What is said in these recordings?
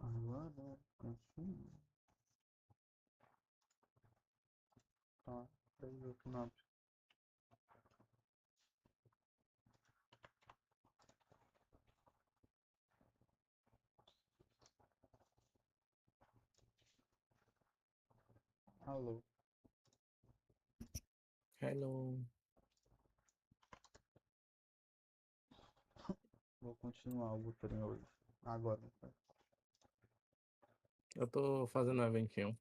Agora, consumo. Tá, daí eu que não abre. Alô, Hello. vou continuar o Wuthering Waves. Agora, tá? Eu tô fazendo um eventinho.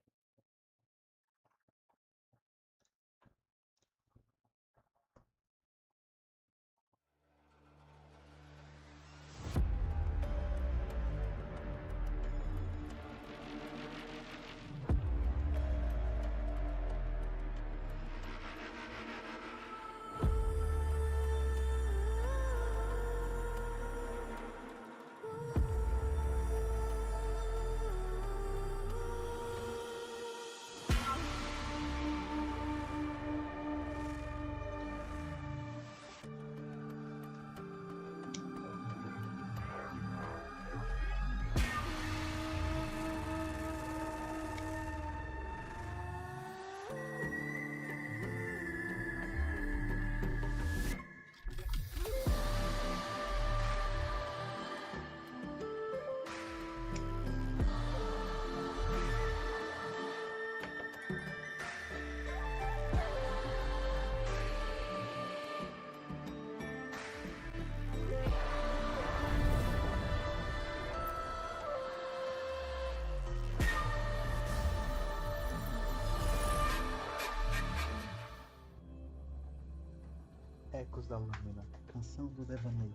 Ecos da Lâmina, canção do devaneio.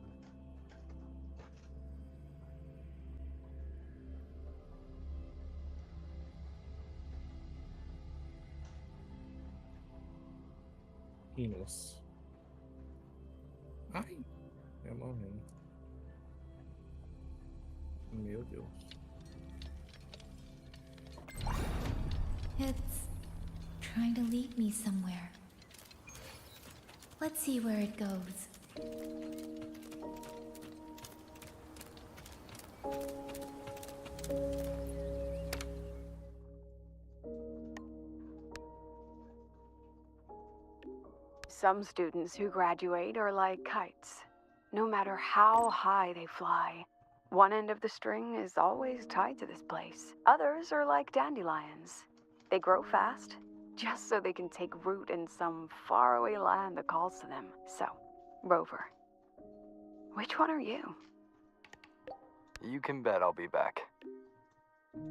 Hinos. Ai, é morrendo. Meu Deus. It's trying to lead me somewhere. Let's see where it goes. Some students who graduate are like kites. No matter how high they fly, one end of the string is always tied to this place. Others are like dandelions. They grow fast, just so they can take root in some faraway land that calls to them. So, Rover, which one are you? You can bet I'll be back.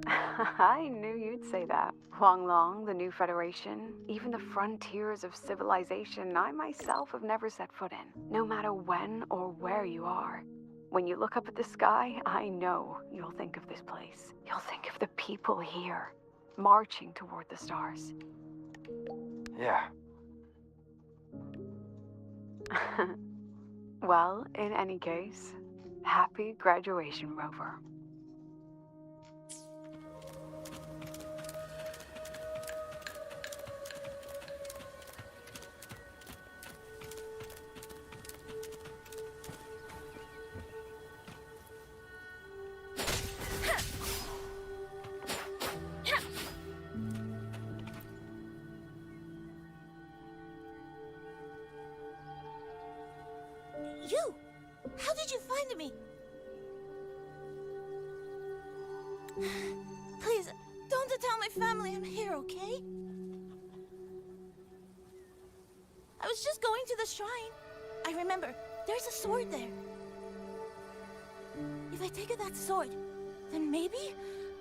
I knew you'd say that. Huang Long, the new Federation, even the frontiers of civilization I myself have never set foot in. No matter when or where you are, when you look up at the sky, I know you'll think of this place. You'll think of the people here, marching toward the stars. Yeah. Well, in any case, happy graduation, Rover. You! How did you find me? Please, don't tell my family I'm here, okay? I was just going to the shrine. I remember, there's a sword there. If I take that sword, then maybe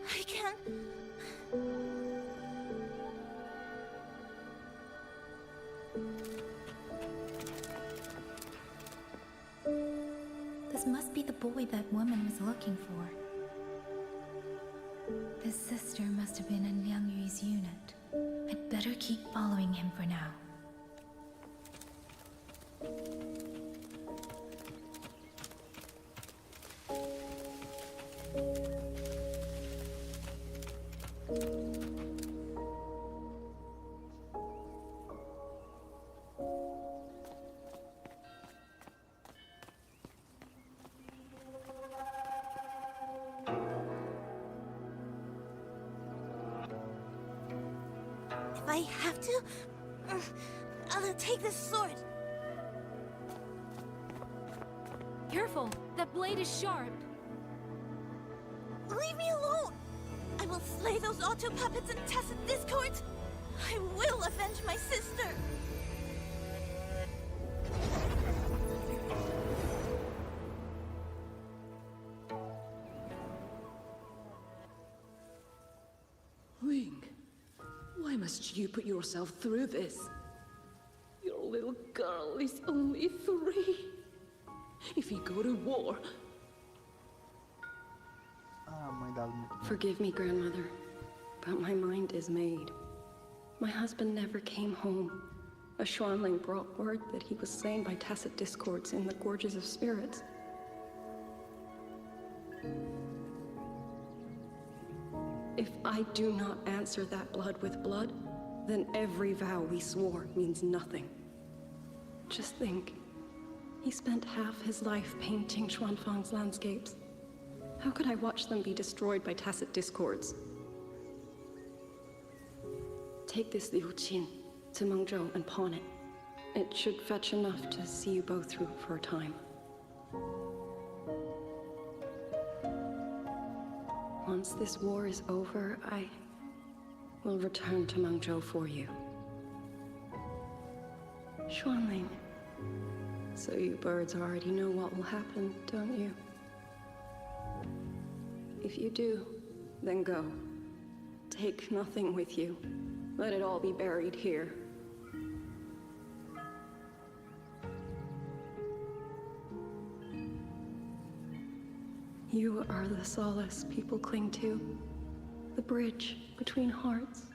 I can... This must be the boy that woman was looking for. His sister must have been in Liang Yu's unit. I'd better keep following him for now. I have to, I'll take this sword. Careful! That blade is sharp! Leave me alone! I will slay those auto puppets and tacit discords! I will avenge my sister! Wing, why must you put yourself through this? Your little girl is only 3. If you go to war... Ah, mãe dela muito bem. Forgive me, grandmother, but my mind is made. My husband never came home. A Schwanling brought word that he was slain by tacit discords in the Gorges of Spirits. If I do not answer that blood with blood, then every vow we swore means nothing. Just think, he spent half his life painting Xuanfang's landscapes. How could I watch them be destroyed by tacit discords? Take this Liu Qin to Mengzhou and pawn it. It should fetch enough to see you both through for a time. Once this war is over, I will return to Mengzhou for you. Xuanling. So you birds already know what will happen, don't you? If you do, then go. Take nothing with you. Let it all be buried here. You are the solace people cling to, the bridge between hearts.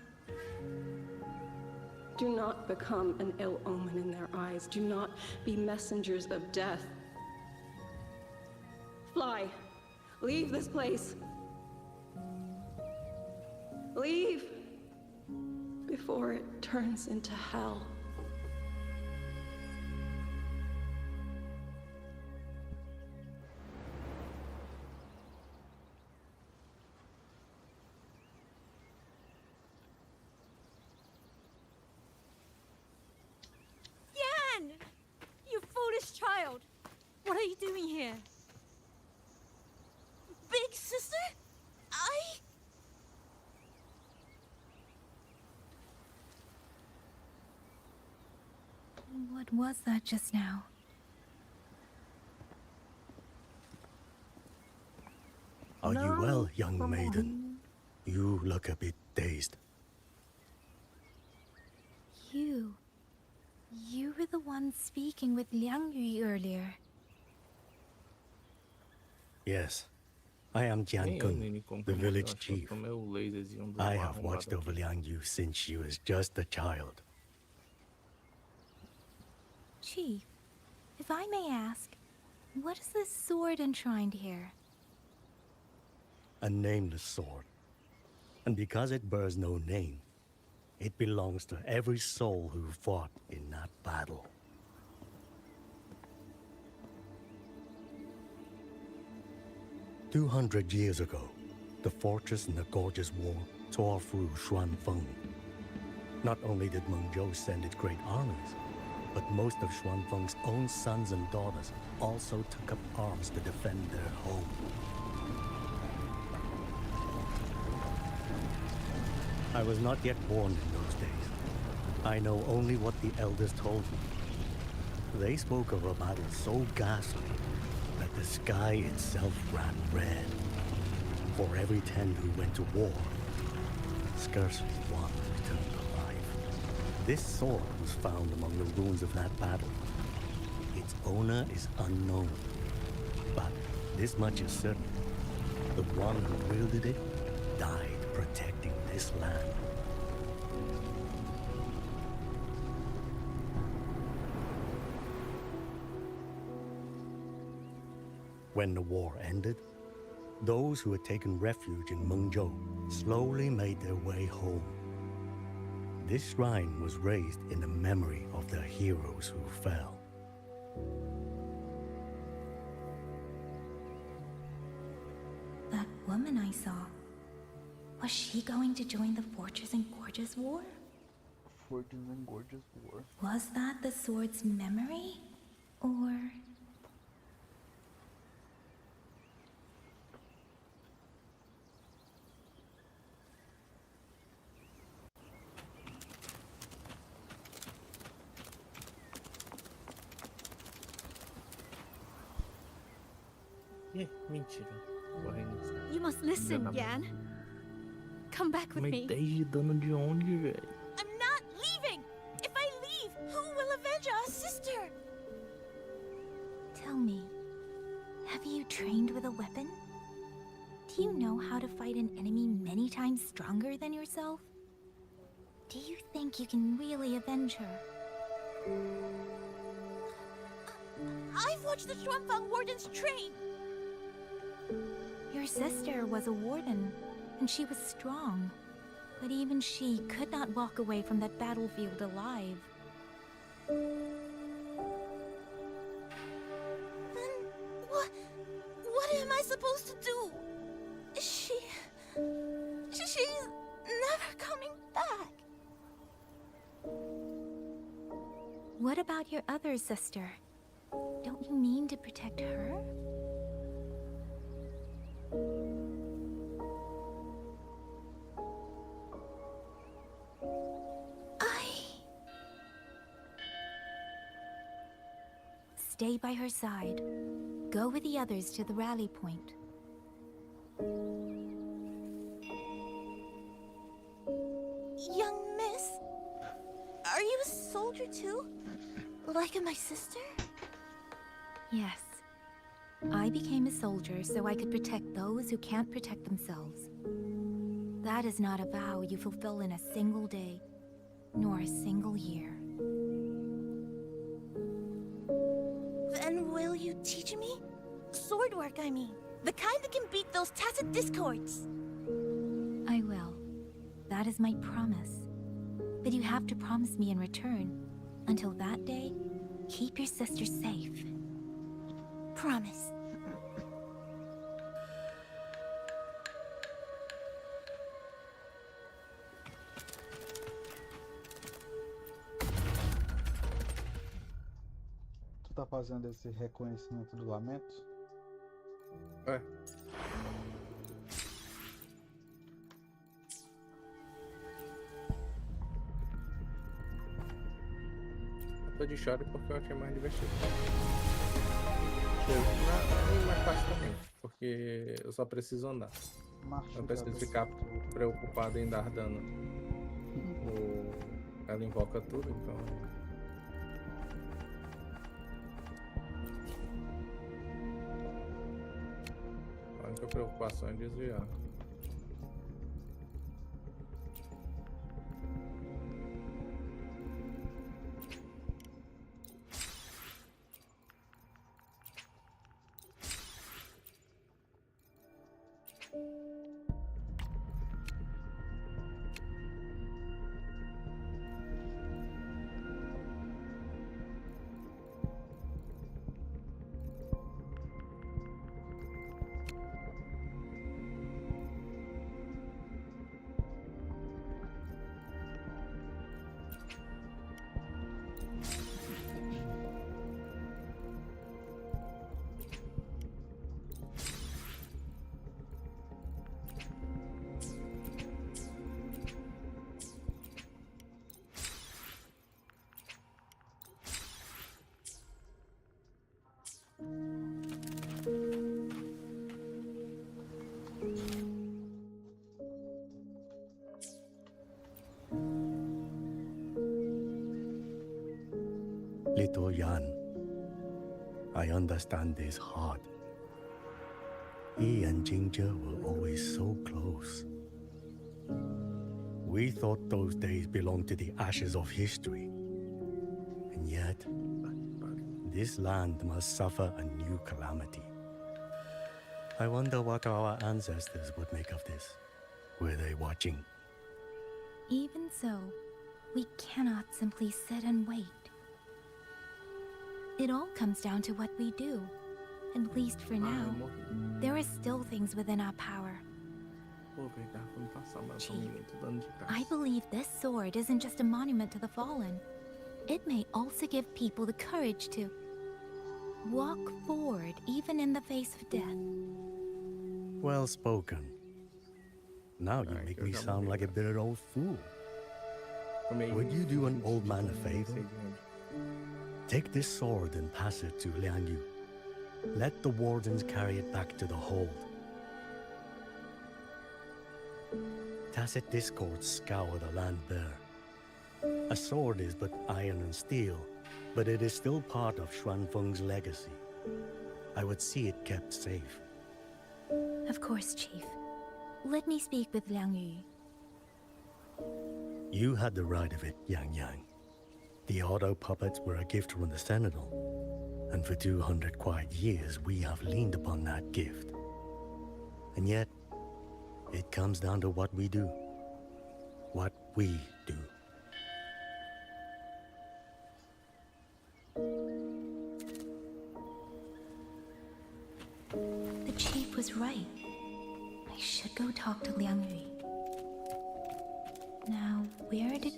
Do not become an ill omen in their eyes. Do not be messengers of death. Fly. Leave this place. Leave before it turns into hell. Yan! You foolish child! What are you doing here? Big sister? What was that just now? Are you well, young maiden? You look a bit dazed. You were the one speaking with Liang Yui earlier. Yes, I am Jian Kun, the village chief. I have watched over Liang Yu since she was just a child. Chief, if I may ask, what is this sword enshrined here? A nameless sword. And because it bears no name, it belongs to every soul who fought in that battle. "200 years ago, the fortress in the Gorgeous War tore through Xuanfeng. Not only did Mengzhou send its great armies, but most of Xuanfeng's own sons and daughters also took up arms to defend their home. I was not yet born in those days. I know only what the elders told me. They spoke of a battle so ghastly that the sky itself ran red. For every 10 who went to war, scarcely one returned alive. This sword was found among the ruins of that battle. Its owner is unknown, but this much is certain. The one who wielded it died protecting this land. When the war ended, those who had taken refuge in Mengzhou slowly made their way home. This shrine was raised in the memory of the heroes who fell. That woman I saw, was she going to join the Fortress and Gorges War? Fortunes and gorgeous war. Was that the sword's memory? Or... Mentira. Correndo. You must listen, Nada. Yan. Come back with Mas me. 10 de dano de onde, velho? I'm not leaving! If I leave, who will avenge our sister? Tell me, have you trained with a weapon? Do you know how to fight an enemy many times stronger than yourself? Do you think you can really avenge her? I've watched the Shuanfang wardens train. Your sister was a warden, and she was strong. But even she could not walk away from that battlefield alive. Then what am I supposed to do? She's never coming back. What about your other sister? Don't you mean to protect her? Stay by her side. Go with the others to the rally point. Young miss, are you a soldier too? Like my sister? Yes. I became a soldier so I could protect those who can't protect themselves. That is not a vow you fulfill in a single day, nor a single year. Then will you teach me? Sword work, I mean. The kind that can beat those tacit discords. I will. That is my promise. But you have to promise me in return. Until that day, keep your sister safe. Promise. Tu tá fazendo esse reconhecimento do lamento? É. Eu tô de choro porque eu achei mais divertido. Não é mais fácil também, porque eu só preciso andar. Marcha. Não preciso ficar preocupado em dar dano. Ela invoca tudo, então. A única preocupação é desviar. Little Yan, I understand this hard. He and Ginger were always so close. We thought those days belonged to the ashes of history. And yet, this land must suffer a new calamity. I wonder what our ancestors would make of this. Were they watching? Even so, we cannot simply sit and wait. It all comes down to what we do. At least for now. There are still things within our power. Vou pegar, vou me passar mais um Chief, minuto dando de I graça. believe this sword isn't just a monument to the fallen. It may also give people the courage to walk forward even in the face of death. Well spoken. Now you Ai, make que eu me já sound morri, like a né? bitter old fool. Tomei Would you do an 20 old de man a dano, nem favor? sei de onde. Take this sword and pass it to Liang Yu. Let the wardens carry it back to the hold. Tacit discords scour the land bare. A sword is but iron and steel, but it is still part of Xuanfeng's legacy. I would see it kept safe. Of course, Chief. Let me speak with Liang Yu. You had the right of it, Yang Yang. The auto puppets were a gift from the Sentinel, and for 200 quiet years we have leaned upon that gift. And yet, it comes down to what we do. What we do. The Chief was right. I should go talk to Liang Yu. Now, where did...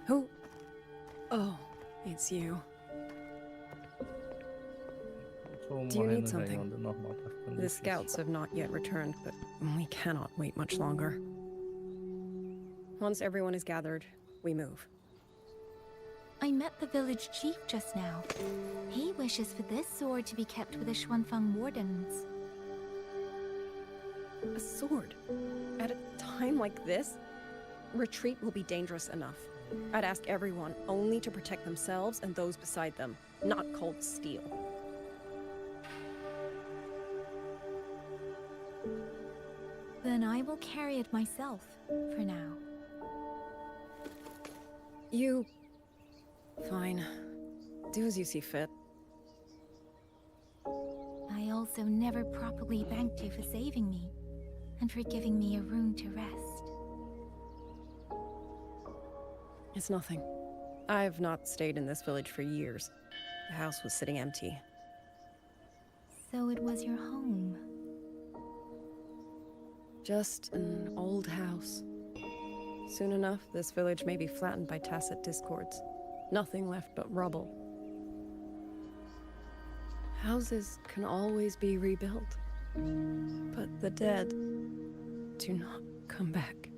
Who? Oh, it's you. Tô Do you need morrendo já em something? onda normal, tá ficando The difícil. scouts have not yet returned, but we cannot wait much longer. Once everyone is gathered, we move. I met the village chief just now. He wishes for this sword to be kept with the Xuanfeng wardens. A sword? At a time like this? Retreat will be dangerous enough. I'd ask everyone only to protect themselves and those beside them, not cold steel. Then I will carry it myself, for now. You... Fine. Do as you see fit. I also never properly thanked you for saving me, and for giving me a room to rest. It's nothing. I've not stayed in this village for years. The house was sitting empty. So it was your home. Just an old house. Soon enough, this village may be flattened by tacit discords. Nothing left but rubble. Houses can always be rebuilt. But the dead do not come back.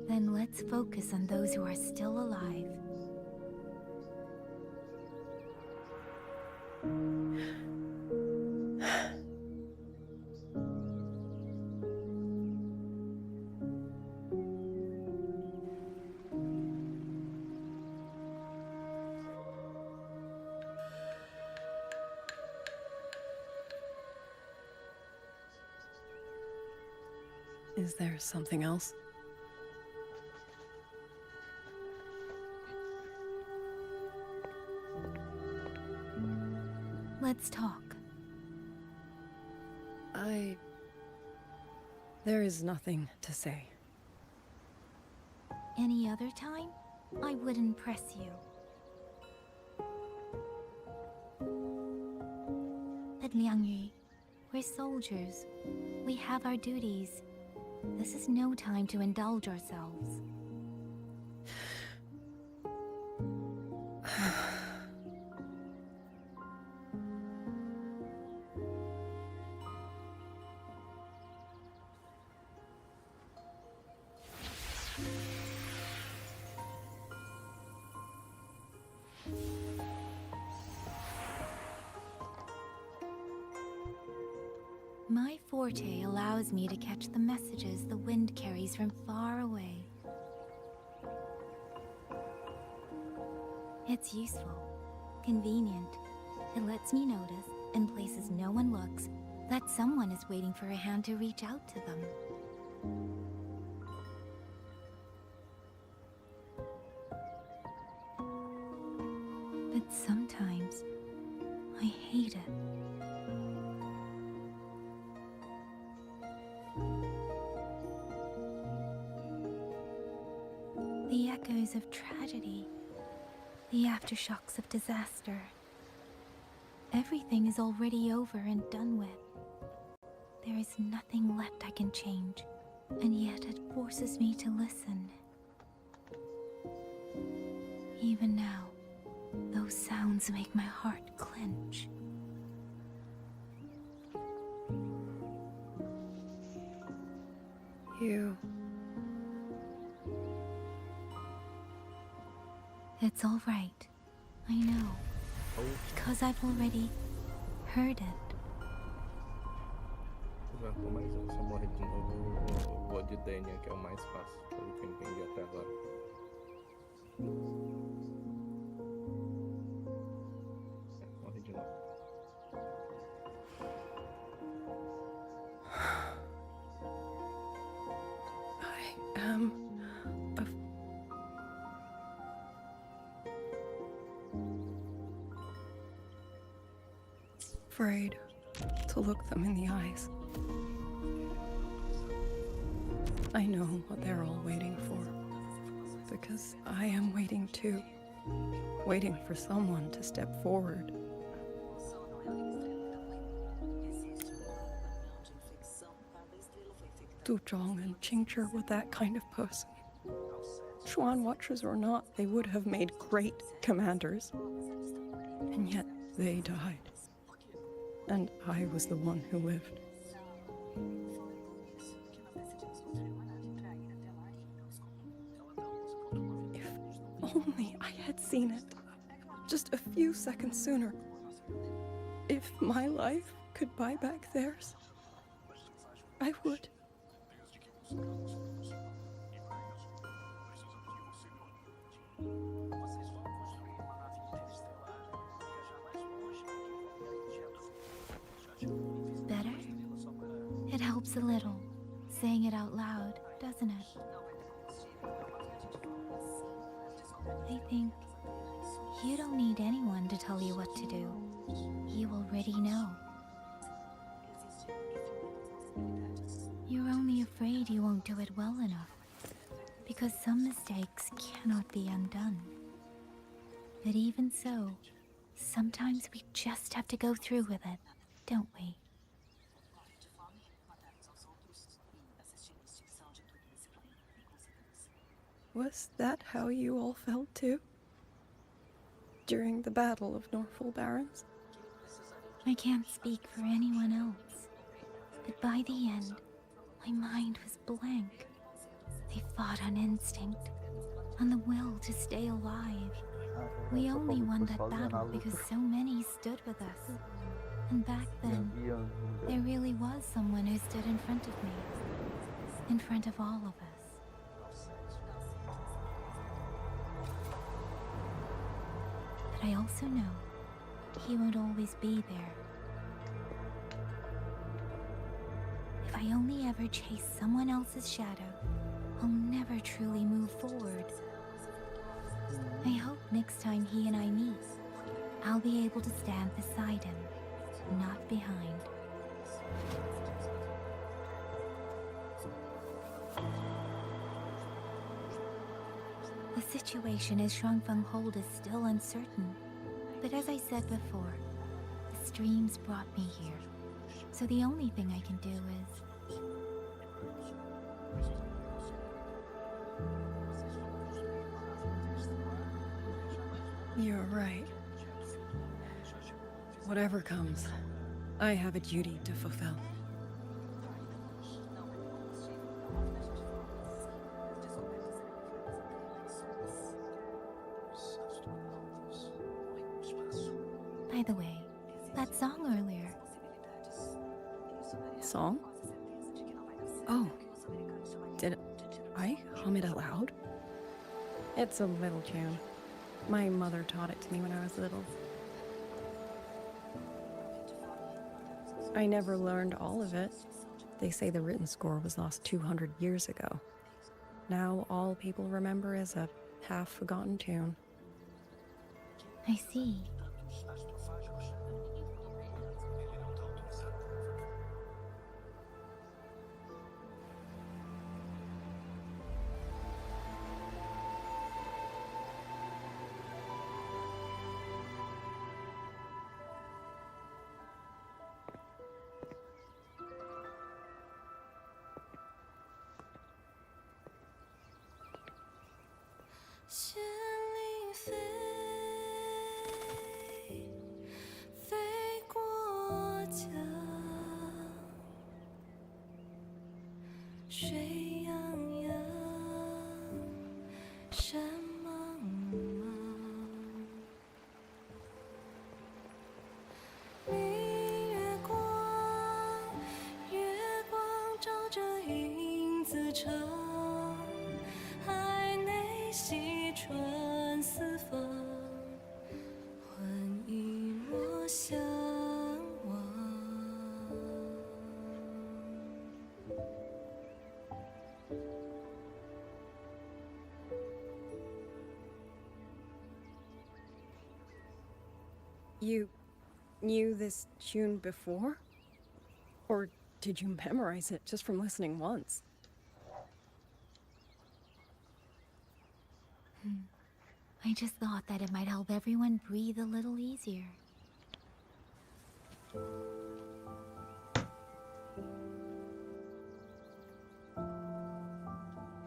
Then let's focus on those who are still alive. Is there something else? Let's talk. There is nothing to say. Any other time, I wouldn't press you. But Liang Yu, we're soldiers. We have our duties. This is no time to indulge ourselves. forte allows me to catch the messages the wind carries from far away. It's useful, convenient. It lets me notice, in places no one looks, that someone is waiting for a hand to reach out to them. But sometimes, I hate it. The echoes of tragedy, the aftershocks of disaster. Everything is already over and done with. There is nothing left I can change, and yet it forces me to listen. Even now, those sounds make my heart clench. You... It's all right. I know. Because I've already heard it. Pronto, mas se eu morrer de novo, eu vou de Dania, que é o mais fácil, pelo que eu entendi até agora. Morri de novo. I am... afraid to look them in the eyes. I know what they're all waiting for, because I am waiting too. Waiting for someone to step forward. Du Zhong and Qingzhi were that kind of person. Xuan Watchers or not, they would have made great commanders. And yet they died. And I was the one who lived. If only I had seen it just a few seconds sooner. If my life could buy back theirs, I would. Better? It helps a little, saying it out loud, doesn't it? I think you don't need anyone to tell you what to do. You already know. You're only afraid you won't do it well enough, because some mistakes cannot be undone. But even so, sometimes we just have to go through with it, don't we? Was that how you all felt too? During the Battle of Norfolk Barrens? I can't speak for anyone else, but by the end, my mind was blank. I fought on instinct, on the will to stay alive. We only won that battle because so many stood with us. And back then, there really was someone who stood in front of me, in front of all of us. But I also know he won't always be there. If I only ever chase someone else's shadow, I'll never truly move forward. I hope next time he and I meet, I'll be able to stand beside him, not behind. The situation as Shuangfeng Hold is still uncertain, but as I said before, the streams brought me here, so the only thing I can do is... You're right. Whatever comes, I have a duty to fulfill. By the way, that song earlier, Song? Oh. Did I hum it aloud? It's a little tune. My mother taught it to me when I was little. I never learned all of it. They say the written score was lost 200 years ago. Now all people remember is a half-forgotten tune. I see. You knew this tune before? Or did you memorize it just from listening once? I just thought that it might help everyone breathe a little easier.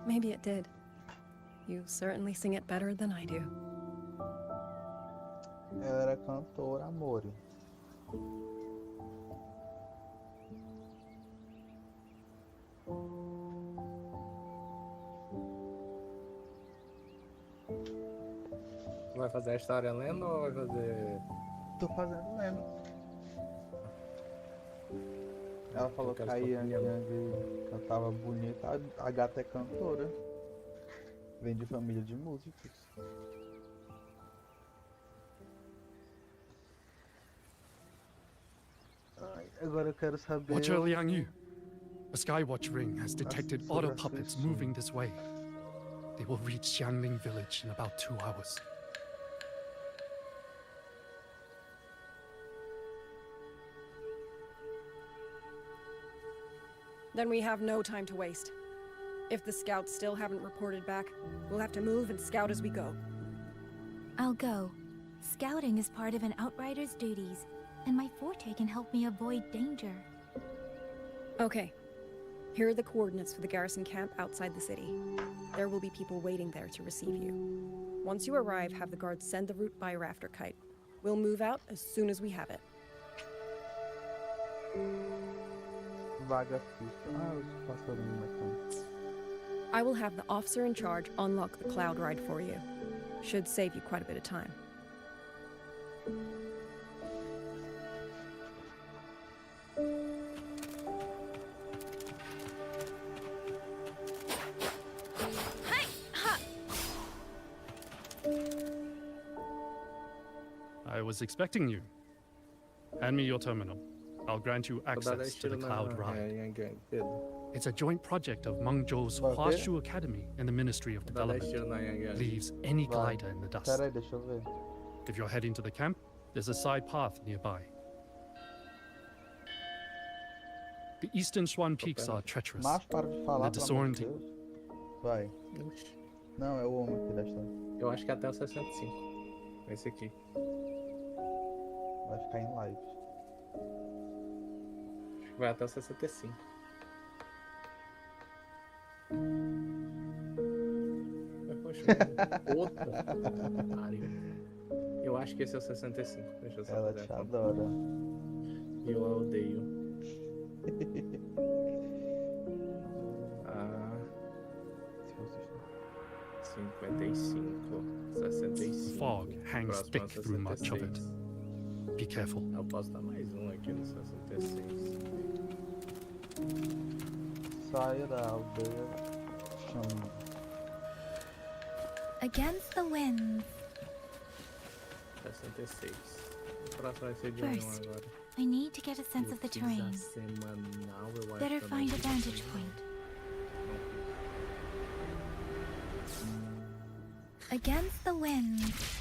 Maybe it did. You certainly sing it better than I do. Ela era cantora, amor. Vai fazer a história lendo ou vai fazer... Tô fazendo lendo. Ela falou que quero a sua Yang opinião. cantava bonita, a gata é cantora. Vem de família de músicos. Ai, agora eu quero saber... Watcher Liang Yu, a Skywatch ring has detected sobre otter a puppets Sushi. moving this way. They will reach Xiangling village in about 2 hours. Then we have no time to waste. If the scouts still haven't reported back, we'll have to move and scout as we go. I'll go. Scouting is part of an outrider's duties, and my forte can help me avoid danger. Okay. Here are the coordinates for the garrison camp outside the city. There will be people waiting there to receive you. Once you arrive, have the guards send the route by rafter kite. We'll move out as soon as we have it. Vaga fixa. Ah, os passarinhos aqui. I will have the officer in charge unlock the cloud ride for you. Should save you quite a bit of time. I was expecting you. Hand me your terminal. I'll grant you access to the cloud ride. It's a joint project of Mengzhou's Huashu Academy and the Ministry of Development. Leaves any glider in the dust. Peraí, deixa eu ver. If you're heading to the camp, there's a side path nearby. The eastern Swan Peaks are treacherous. Mas para de falar, and pelo amor de disorienting. Deus. Vai. Não, é o homem aqui da história. Eu acho que até o 65. Esse aqui. Vai ficar em live. Acho que vai até o 65. Poxa, outra. Eu acho que esse é o 65. Deixa eu só Ela fazer te a conta. adora. E eu a odeio. Se vocês 55, 65. Fog hangs Próximo thick through much of it. 66. Be careful. Eu posso dar mais um aqui no 66. Saia da aldeia Xang. Against the winds. 66. O próximo vai ser de 1 First, agora. I need to get a sense of the terrain. Semanal, eu acho Better que eu find não a fiz vantage ainda. point. Não fiz. Against the winds.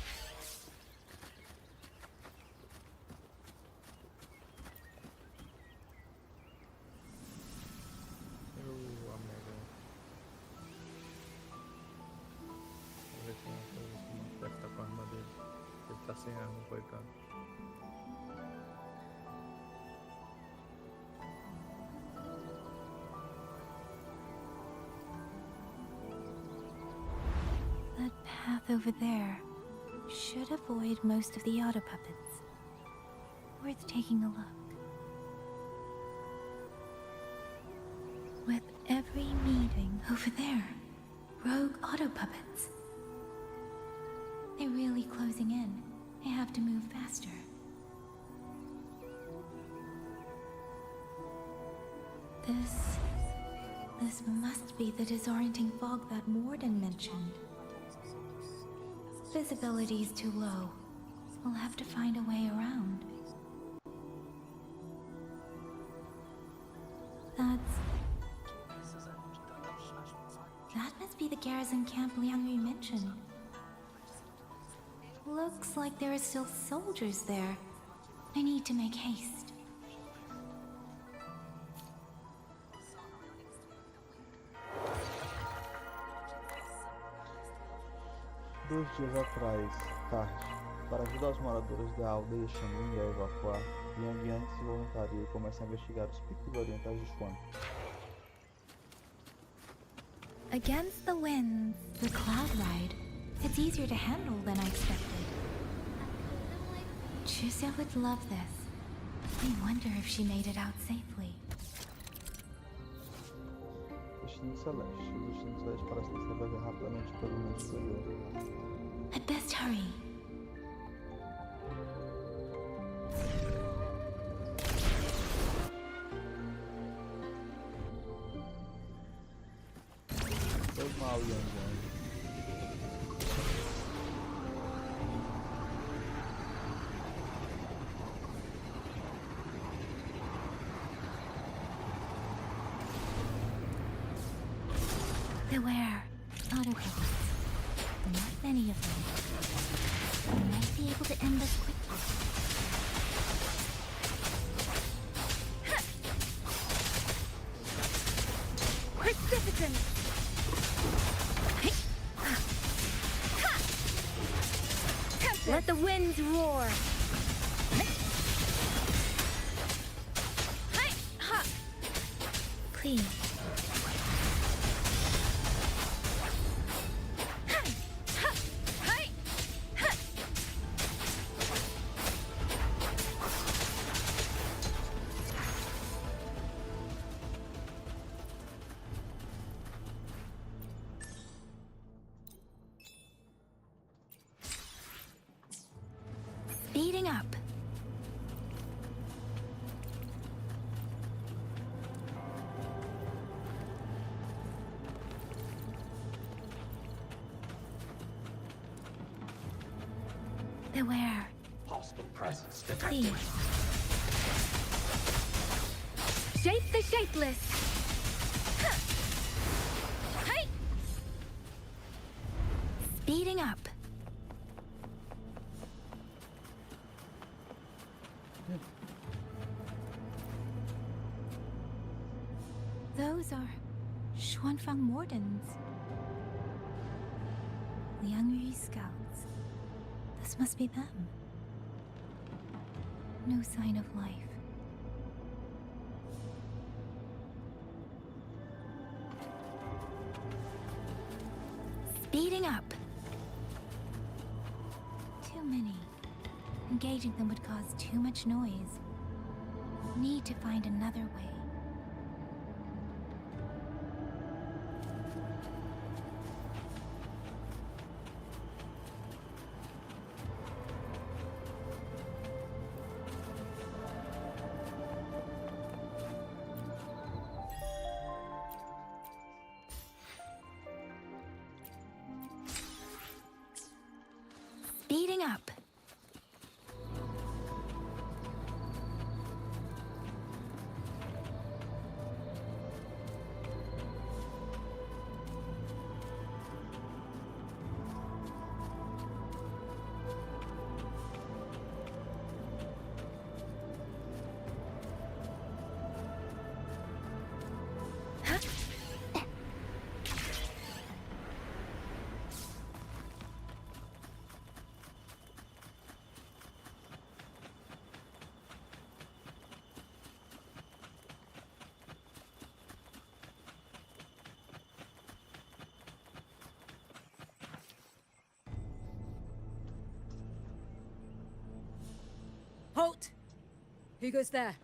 Eu amei. Vou ver se tem uma coisa assim. Deve estar com a arma dele. Ele tá sem arma, coitado. That path over there should avoid most of the auto puppets. Worth taking a look. With every meeting over there, rogue auto puppets. They're really closing in. I have to move faster. This must be the disorienting fog that Morden mentioned. Visibility's too low. We'll have to find a way around. That must be the garrison camp Liang Yu mentioned. Looks like there are still soldiers there. I need to make haste. 2 dias atrás, tarde, para ajudar os moradores da aldeia Xanling a evacuar, Yang Yang se voluntaria e começa a investigar os picos orientais de Xuan. Against the winds, the cloud ride. It's easier to handle than I expected. Chusha would love this. I wonder if she made it out safely. Destino Celeste. O Destino Celeste parece ter sido rapidamente pelo mundo exterior. I'd best hurry. Foi mal, Yang Yang. Beware. Autopilot. Not many of them. I might be able to end this quickly. Precipitance! Let the winds roar! Please. Speeding up. Beware. Hostile presence Please. detected. Shape the shapeless. Hey! Speeding up. Those are Xuanfang Mordens. Liang Yu scouts. This must be them. No sign of life. Speeding up. Too many. Engaging them would cause too much noise. Need to find another way. Who goes there?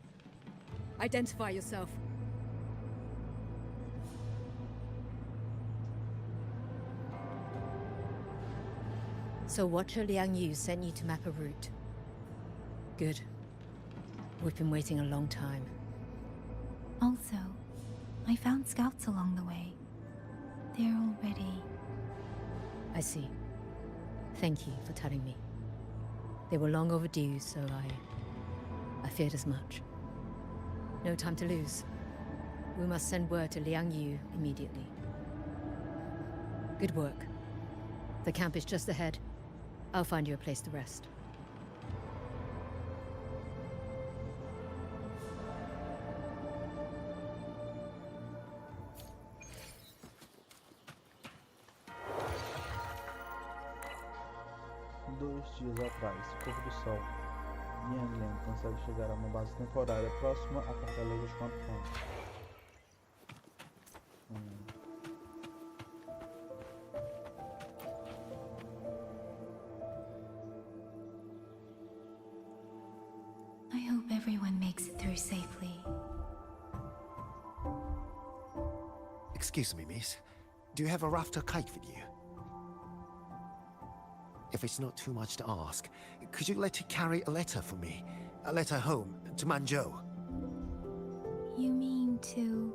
Identify yourself. So Watcher Liang Yu sent you to map a route. Good. We've been waiting a long time. Also, I found scouts along the way. They're all ready. I see. Thank you for telling me. They were long overdue, so I feared as much. No time to lose. We must send word to Liang Yu immediately. Good work. The camp is just ahead. I'll find you a place to rest. Dois dias atrás, pôr do sol. Yang Yang consegue chegar a uma base temporária próxima à fortaleza de Quantum. I hope everyone makes it through safely. Excuse me, miss. Do you have a rafter kite with you? If it's not too much to ask, could you let it carry a letter for me? A letter home, to Manzhou. You mean to...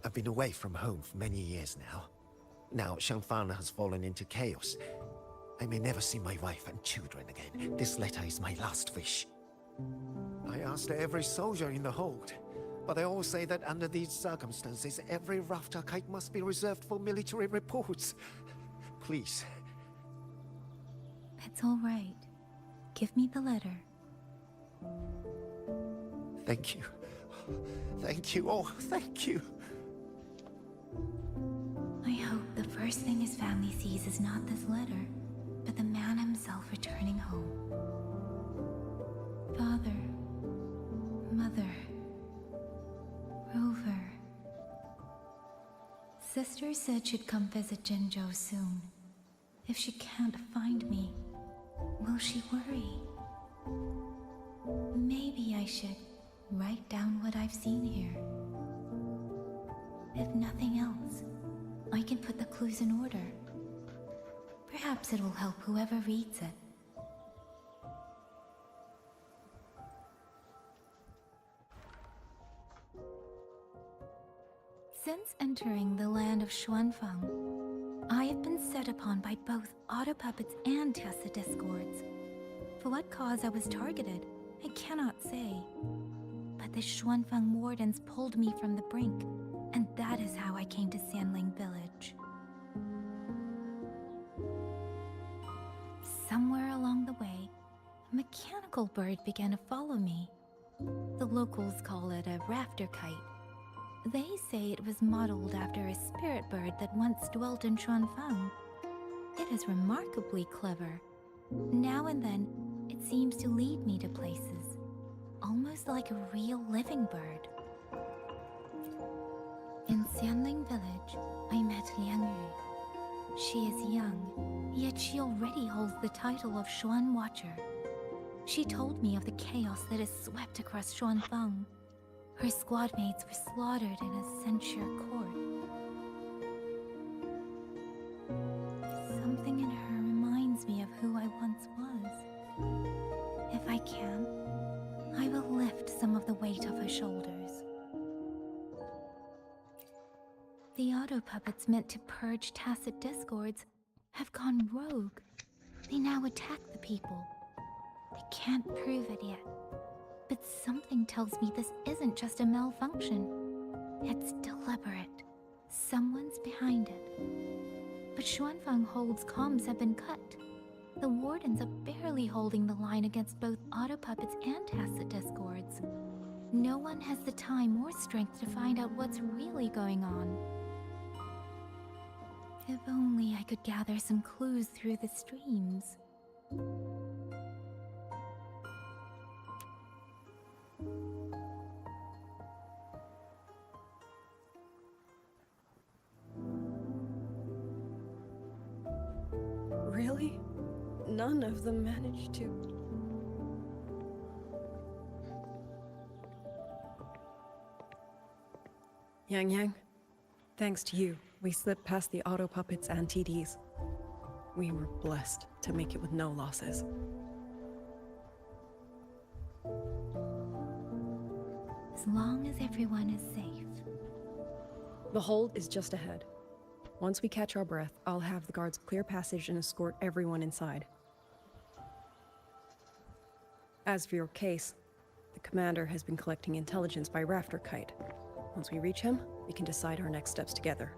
I've been away from home for many years now. Now Shangfang has fallen into chaos. I may never see my wife and children again. This letter is my last wish. I asked every soldier in the hold, but they all say that under these circumstances, every rafter kite must be reserved for military reports. Please. It's all right. Give me the letter. Thank you. Thank you. Oh, thank you. I hope the first thing his family sees is not this letter, but the man himself returning home. Father, Mother, Rover. Sister said she'd come visit Jinzhou soon. If she can't find me, will she worry? Maybe I should write down what I've seen here. If nothing else, I can put the clues in order. Perhaps it will help whoever reads it. Since entering the land of Xuanfang, I have been set upon by both auto puppets and Tessa discords. For what cause I was targeted, I cannot say. But the Xuanfang wardens pulled me from the brink, and that is how I came to Sanling Village. Somewhere along the way, a mechanical bird began to follow me. The locals call it a rafter kite. They say it was modeled after a spirit bird that once dwelt in Xuanfang. It is remarkably clever. Now and then, it seems to lead me to places, almost like a real living bird. In Sanling Village, I met Liang Yu. She is young, yet she already holds the title of Xuan Watcher. She told me of the chaos that has swept across Xuanfang. Her squad mates were slaughtered in a censure court. Something in her reminds me of who I once was. If I can, I will lift some of the weight off her shoulders. The auto puppets meant to purge tacit discords have gone rogue. They now attack the people. They can't prove it yet. But something tells me this isn't just a malfunction. It's deliberate. Someone's behind it. But Xuanfang Hold's comms have been cut. The wardens are barely holding the line against both auto puppets and tacit discords. No one has the time or strength to find out what's really going on. If only I could gather some clues through the streams. Really? none of them managed to. Yang, thanks to you, we slipped past the auto puppets and TDs. We were blessed to make it with no losses. As long as everyone is safe. The hold is just ahead. Once we catch our breath, I'll have the guards clear passage and escort everyone inside. As for your case, the commander has been collecting intelligence by Rafter Kite. Once we reach him, we can decide our next steps together.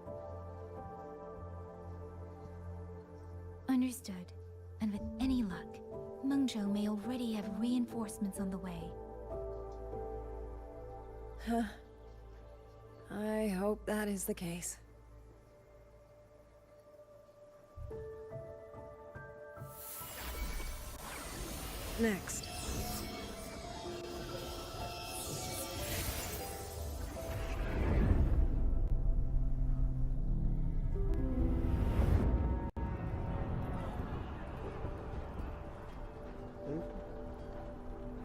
Understood. And with any luck, Mengzhou may already have reinforcements on the way. Huh. I hope that is the case. Next.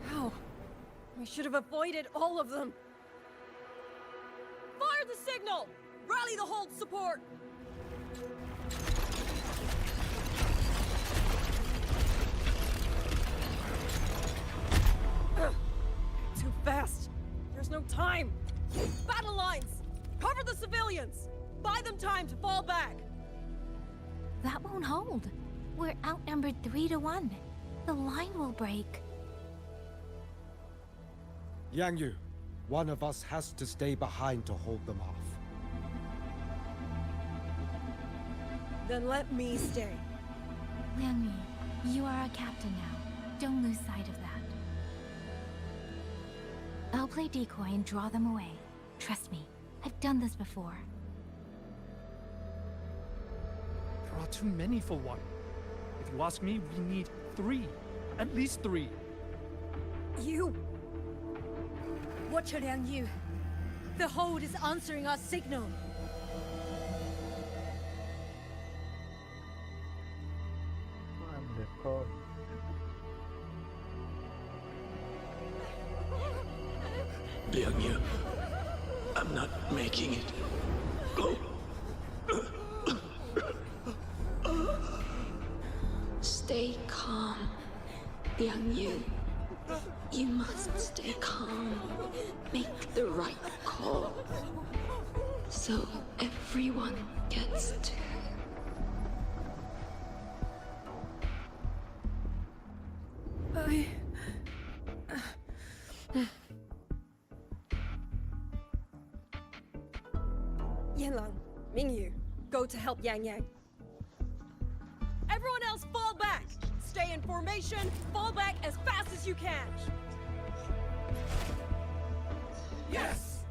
How? We should have avoided all of them. Fire the signal! Rally the hold support! Too fast! There's no time! Battle lines! Cover the civilians! Buy them time to fall back! That won't hold. We're outnumbered 3-1. The line will break. Yang Yu, one of us has to stay behind to hold them off. Then let me stay. Liang Mi, you are our captain now. Don't lose sight of that. I'll play decoy and draw them away. Trust me, I've done this before. There are too many for one. If you ask me, we need 3. At least 3. You! Watch her, Liang Yu. The hold is answering our signal. Liang Yu, I'm not making it. Go. Stay calm, Liang Yu. You must stay calm. Make the right call. So everyone gets to... Yanlang, Mingyu, go to help Yang Yang. Everyone else fall back! Stay in formation, fall back as fast as you can! Yes!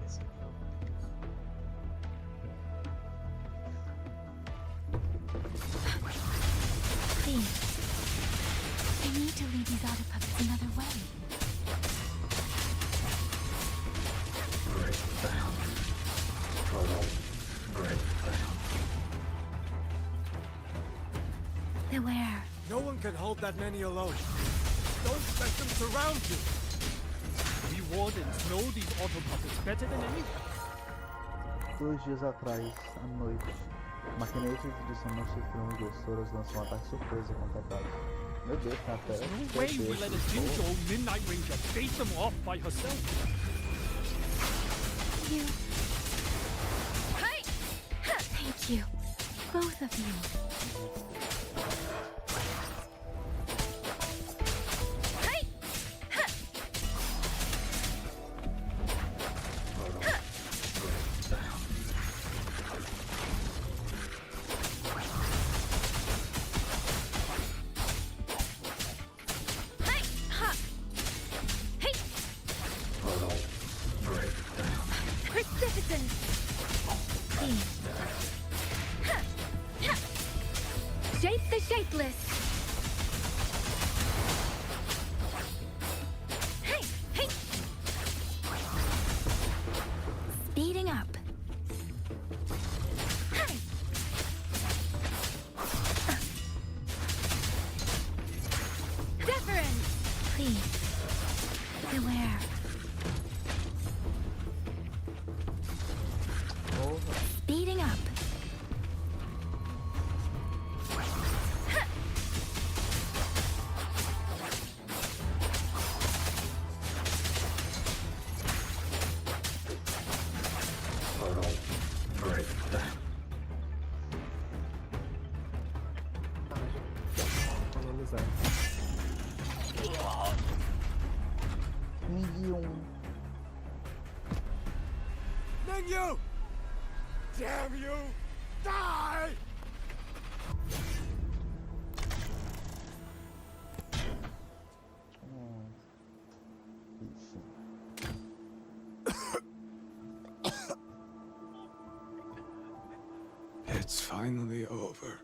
Please. I need to lead these auto puppets another way. They're where? No one can hold that many alone. Don't let them surround you. We wardens know these auto puppets better than anyone. 2 dias atrás, à noite, maquinetes de Samuel e Gessoras lançam um ataque surpresa contra a casa. Meu Deus, tem até... No way we let a Jinzhou Midnight Ranger face them off by herself. You. Hey! Thank you. Both of you. Shape the shapeless! Hey! Hey! Speeding up. Hey! Liang Yu! Damn you! Die! Isso. It's finally over.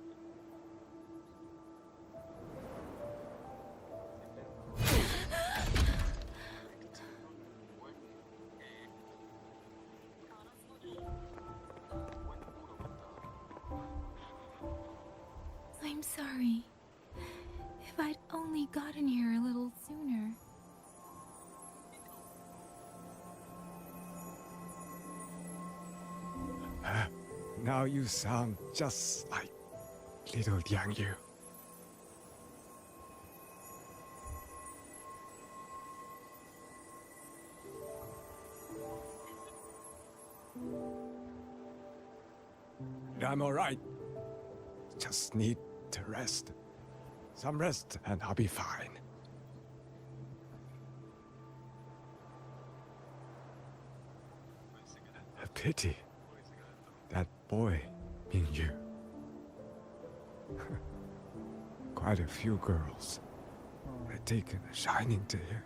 I'm sorry. If I'd only gotten here a little sooner. Now you sound just like little Liang Yu. I'm alright. Just need to rest. Some rest and I'll be fine. A pity. That boy, Ming Yu. Quite a few girls had taken a shining to him.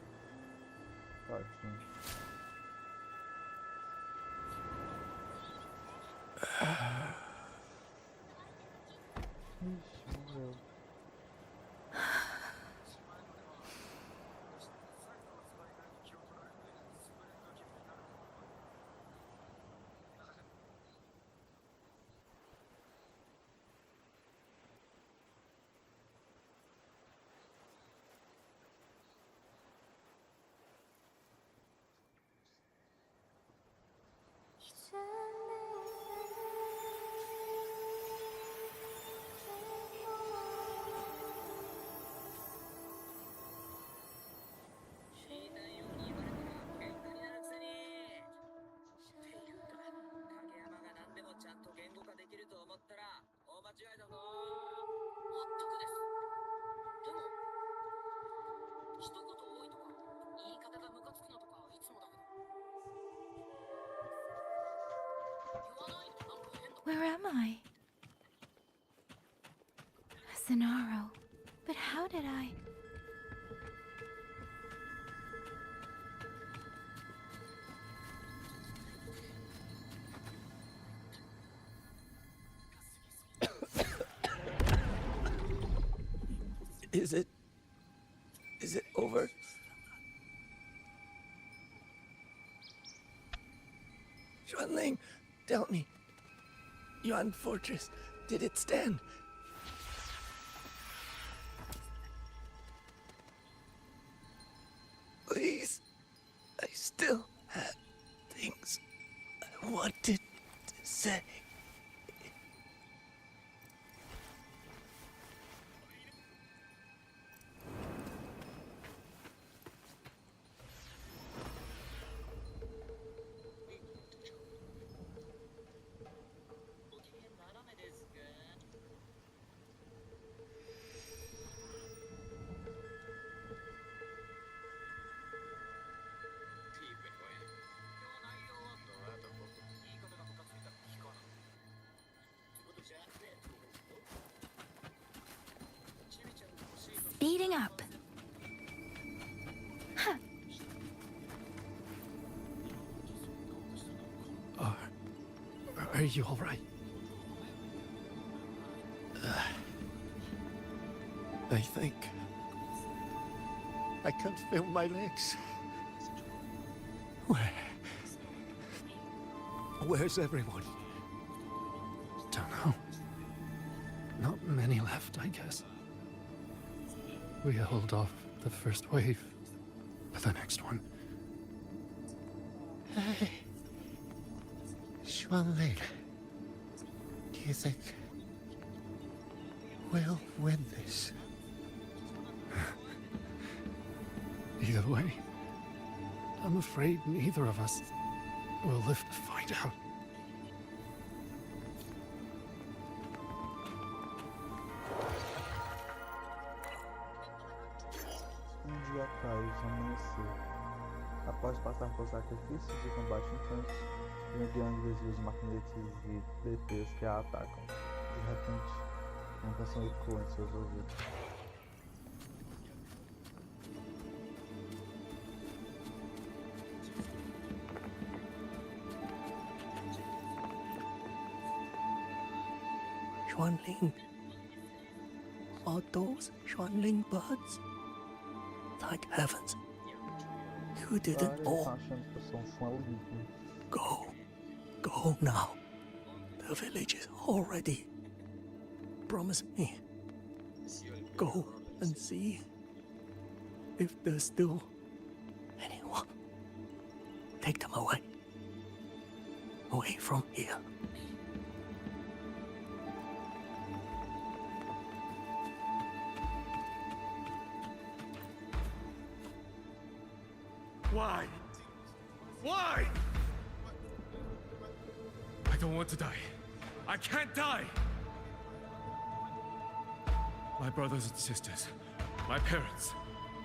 Where am I? Sonaro. But how did I... Is it over? Xuanling, tell me. Yuan Fortress, did it stand? Please, I still had things I wanted to say. Speeding up. Huh. Are you all right? I think I can't feel my legs. Where's everyone? Don't know. Not many left, I guess. We held off the first wave, but the next one. Hey, Xuanling, do you think we'll win this? Either way, I'm afraid neither of us will live to find out. Dia atrás, amanhecer. Após passar por sacrifícios e combate intenso, Yang desvia os maquinetes e DPs que a atacam. De repente, uma canção ecoa em seus ouvidos. Xuanling. Are those Xuanling birds? Thank heavens. You did it all. Go. Go now. The village is all ready. Promise me. Go and see if there's still anyone. Take them away. Away from here. Why? Why? I don't want to die. I can't die! My brothers and sisters, my parents,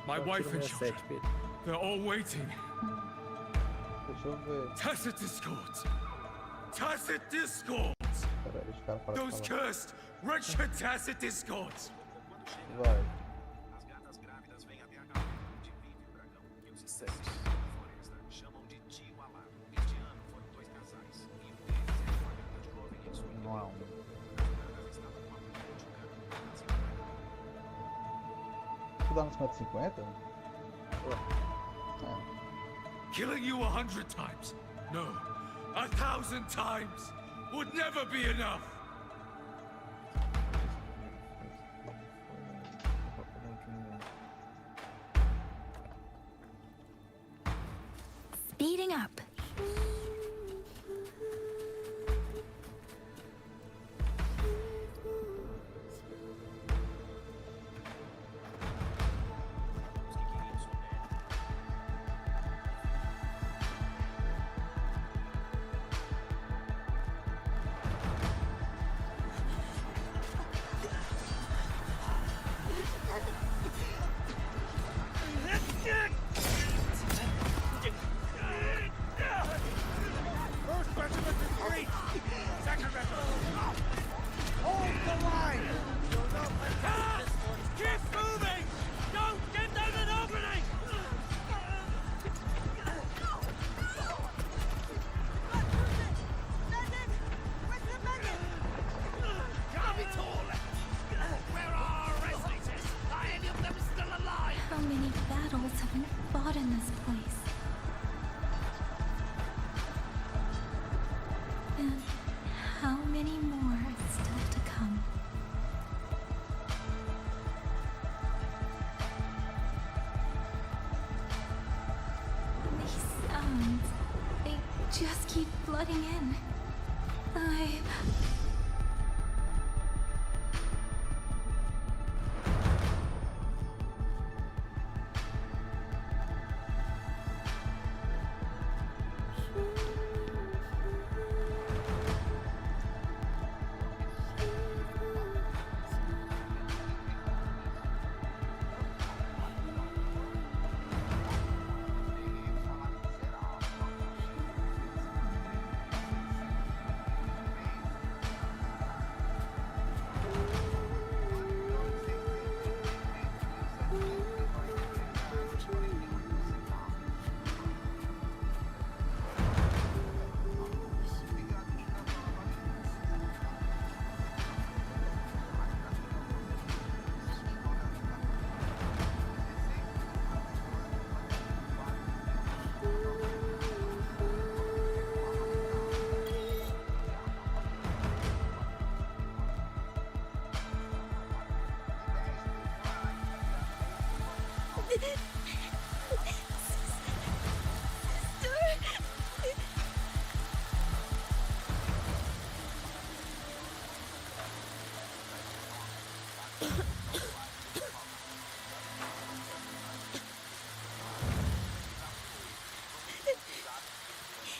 my wife and children, they're all waiting. Tacit discords! Tacit discords! Those cursed, wretched tacit discords! Vai. Não é um. Tu dá no 50? Killing you 100 times, no, 1,000 times, would never be enough! Speeding up. How many battles have we fought in this place? And how many more are still to come? These sounds, they just keep flooding in.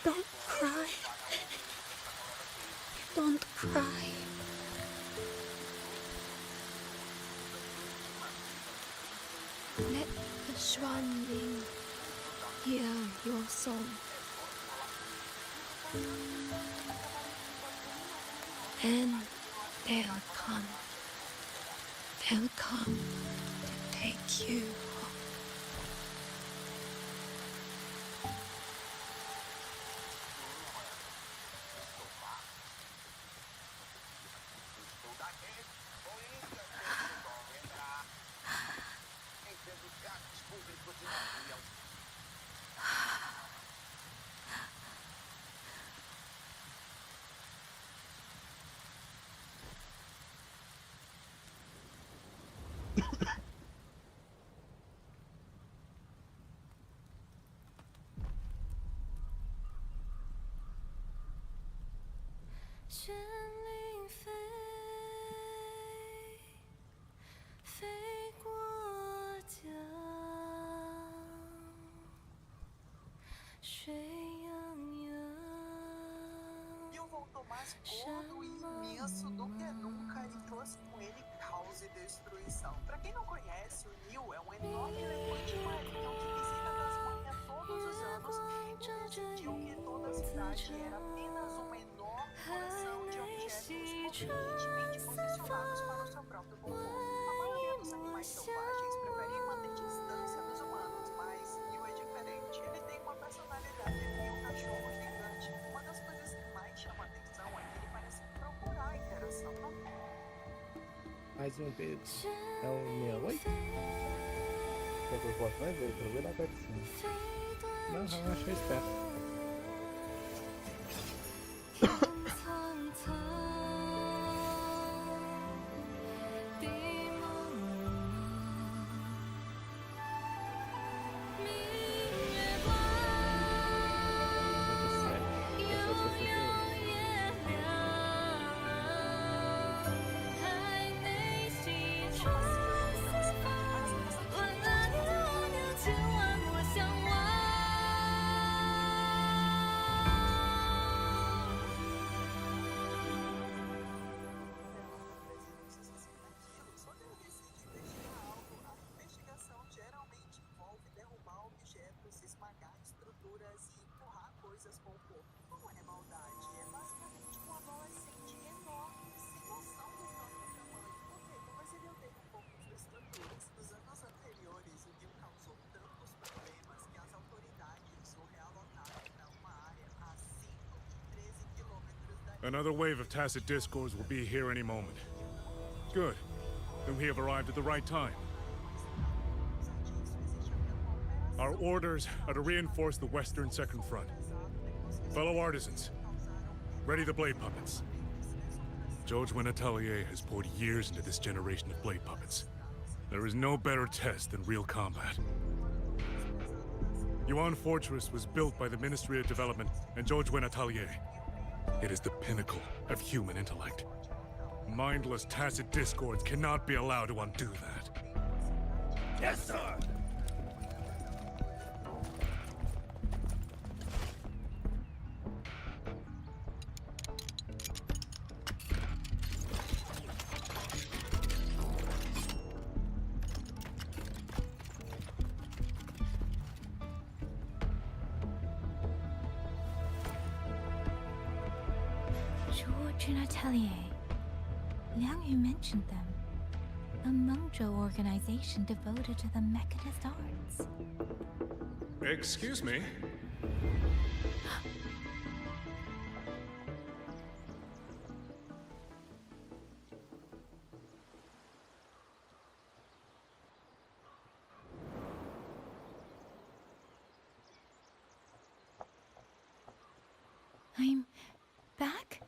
Don't cry. Don't cry. Let the Xuanling hear your song. And they'll come. They'll come to take you home. Eu voltou mais gordo e imenso do que nunca e trouxe com ele caos e destruição. Pra quem não conhece, o Neil é um enorme elefante marinho que visita a Tasmânia todos os anos e decidiu que toda a cidade era apenas uma enorme coleção de objetos convenientemente posicionados para o seu próprio conforto. A maioria dos animais selvagens preferem manter distância dos humanos, mas Neil é diferente. Ele tem uma personalidade e um cachorro gigante. Uma das coisas que mais chama a atenção é que ele parece procurar a interação. Mais um dedo. É um 68? Quer que eu possa mais ver? Pra ver na cutscene. Não, eu achei esperto. Another wave of tacit discords will be here any moment. Good. Then we have arrived at the right time. Our orders are to reinforce the western second front. Fellow artisans, ready the blade puppets. George Atelier has poured years into this generation of blade puppets. There is no better test than real combat. Yuan Fortress was built by the Ministry of Development and George Atelier. It is the pinnacle of human intellect. Mindless, tacit discords cannot be allowed to undo that. Yes, sir! George Atelier. Liang Yu mentioned them. A Mengzhou organization devoted to the mechanist arts. Excuse me? I'm back?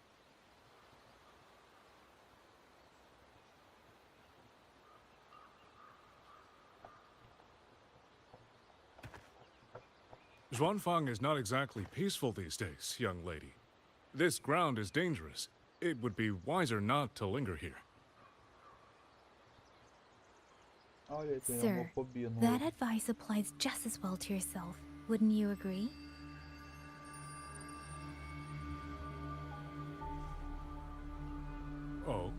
Zhuanfang is not exactly peaceful these days, young lady. This ground is dangerous. It would be wiser not to linger here. Sir, that advice applies just as well to yourself. Wouldn't you agree? Oh,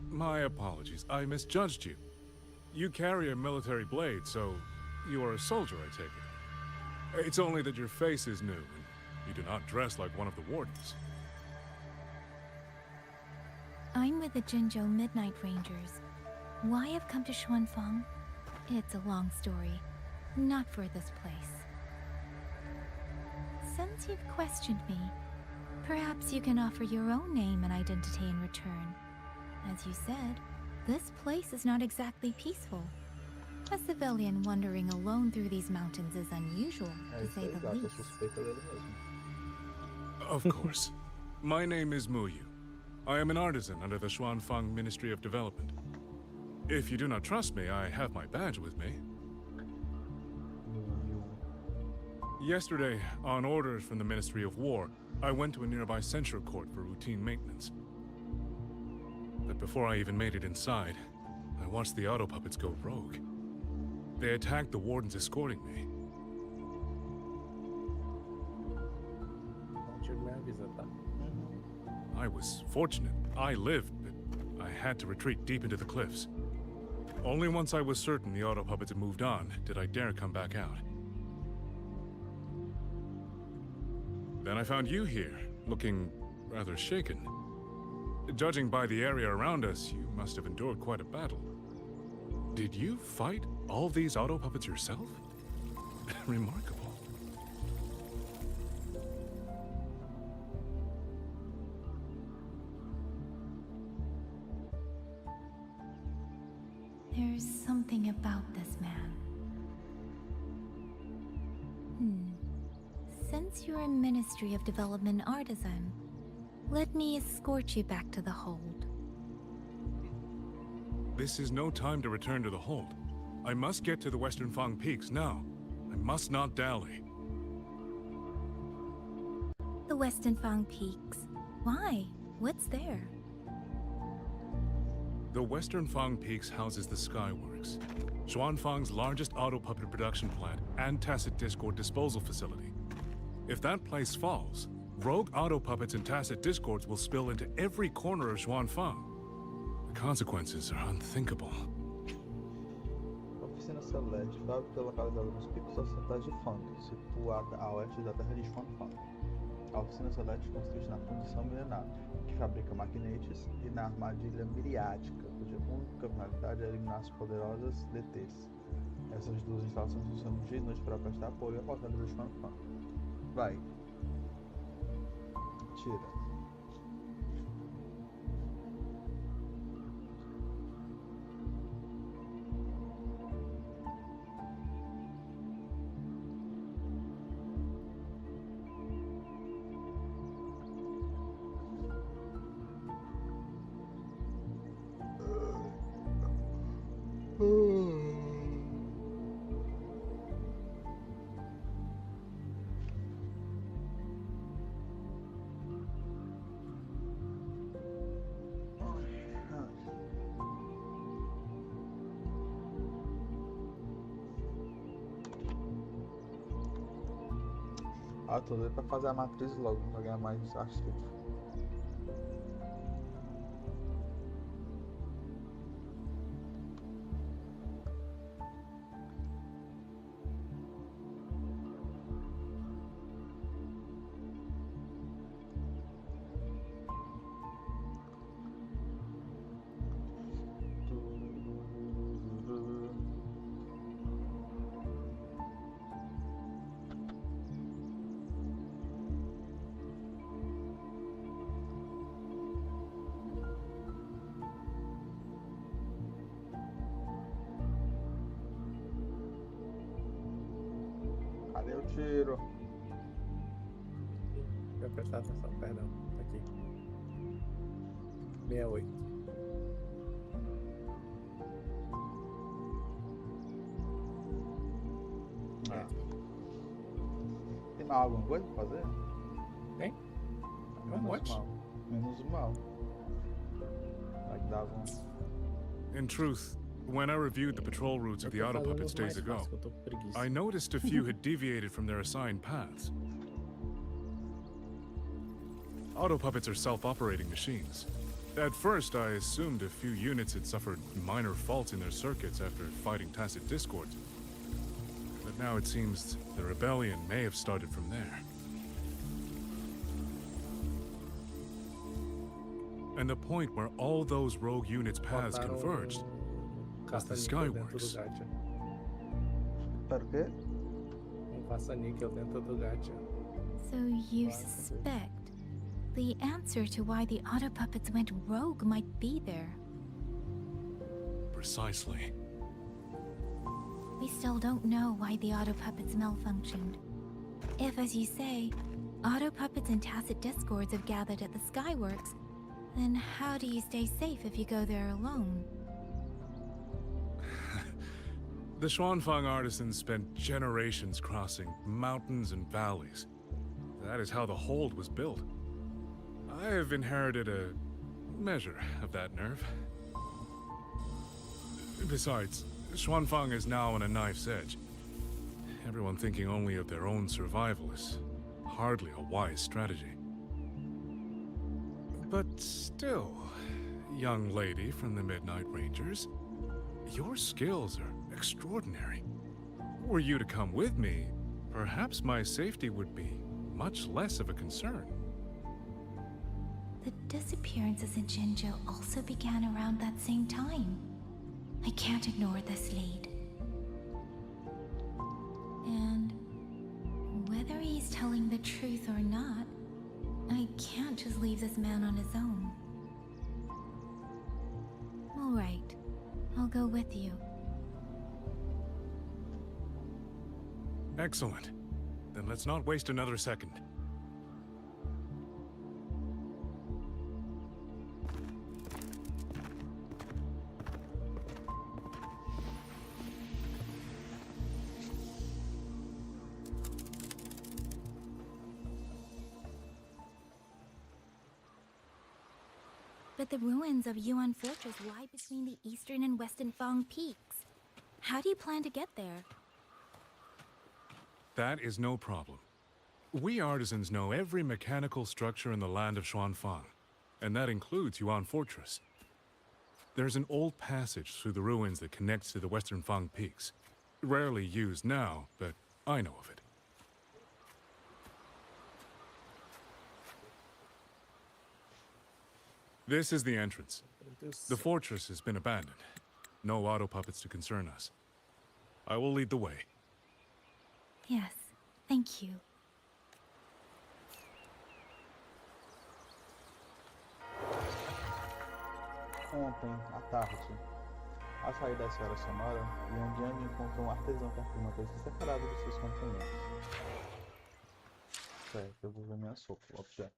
my apologies. I misjudged you. You carry a military blade, so you are a soldier, I take it. It's only that your face is new, and You do not dress like one of the wardens. I'm with the Jinzhou Midnight Rangers. Why I've come to Xuanfang? It's a long story. Not for this place. Since you've questioned me, perhaps you can offer your own name and identity in return. As you said, this place is not exactly peaceful. A civilian wandering alone through these mountains is unusual, to say the least. Of course. My name is Muyu. I am an artisan under the Xuanfang Ministry of Development. If you do not trust me, I have my badge with me. Yesterday, on orders from the Ministry of War, I went to a nearby censure court for routine maintenance. But before I even made it inside, I watched the auto puppets go rogue. They attacked the wardens escorting me. I was fortunate. I lived, but I had to retreat deep into the cliffs. Only once I was certain the auto puppets had moved on did I dare come back out. Then I found you here, looking rather shaken. Judging by the area around us, you must have endured quite a battle. Did you fight all these auto puppets yourself? Remarkable. There's something about this man. Since you're a Ministry of Development artisan, let me escort you back to the hold. This is no time to return to the hold. I must get to the Western Fang Peaks now. I must not dally. The Western Fang Peaks? Why? What's there? The Western Fang Peaks houses the Skyworks, Xuanfang's largest auto puppet production plant and tacit discord disposal facility. If that place falls, rogue auto puppets and tacit discords will spill into every corner of Xuanfang. The consequences are unthinkable. A oficina Celeste, fábrica localizada nos picos ocidentais de Fang, situada a oeste da terra de Xuanfang. A oficina Celeste consiste na fundição milenar, que fabrica maquinetes, e na armadilha miriática, cuja única finalidade é eliminar as poderosas DTs. Essas duas instalações funcionam dia e noite para prestar apoio à fortaleza de Xuanfang. Vai. Tira. Ah, tô doido pra fazer a matriz logo, pra ganhar mais artifício. Cadê o tiro? Deixa eu prestar atenção, perdão. Tá aqui. 68. Ah. Tem mais alguma coisa pra fazer? Tem? Menos monte. mal. Menos mal. Vai que dava um... In truth, when I reviewed the patrol routes of the auto puppets days ago, I noticed a few had deviated from their assigned paths. Auto puppets are self-operating machines. At first, I assumed a few units had suffered minor faults in their circuits after fighting tacit discords. But now it seems the rebellion may have started from there. And the point where all those rogue units' paths converged was the Skyworks. Espera o quê? Caça-níquel dentro do gacha. So you suspect the answer to why the auto puppets went rogue might be there. Precisely. We still don't know why the auto puppets malfunctioned. If, as you say, auto puppets and tacit discords have gathered at the Skyworks, then how do you stay safe if you go there alone? The Xuanfang artisans spent generations crossing mountains and valleys. That is how the hold was built. I have inherited a measure of that nerve. Besides, Xuanfang is now on a knife's edge. Everyone thinking only of their own survival is hardly a wise strategy. But still, young lady from the Midnight Rangers, your skills are extraordinary. Were you to come with me, perhaps my safety would be much less of a concern. The disappearances in Jinzhou also began around that same time. I can't ignore this lead. And whether he's telling the truth or not, I can't just leave this man on his own. All right, I'll go with you. Excellent. Then let's not waste another second. But the ruins of Yuan Fortress lie between the eastern and western Fang peaks. How do you plan to get there? That is no problem. We artisans know every mechanical structure in the land of Xuanfang, and that includes Yuan Fortress. There's an old passage through the ruins that connects to the western Fang peaks. Rarely used now, but I know of it. This is the entrance. The fortress has been abandoned. No auto puppets to concern us. I will lead the way. Yes, thank you. Ontem, à tarde, ao sair da esfera sonora, Yang encontrou um artesão que afirma ter se separado de seus companheiros. Certo, eu vou ver minha sopa, objeto.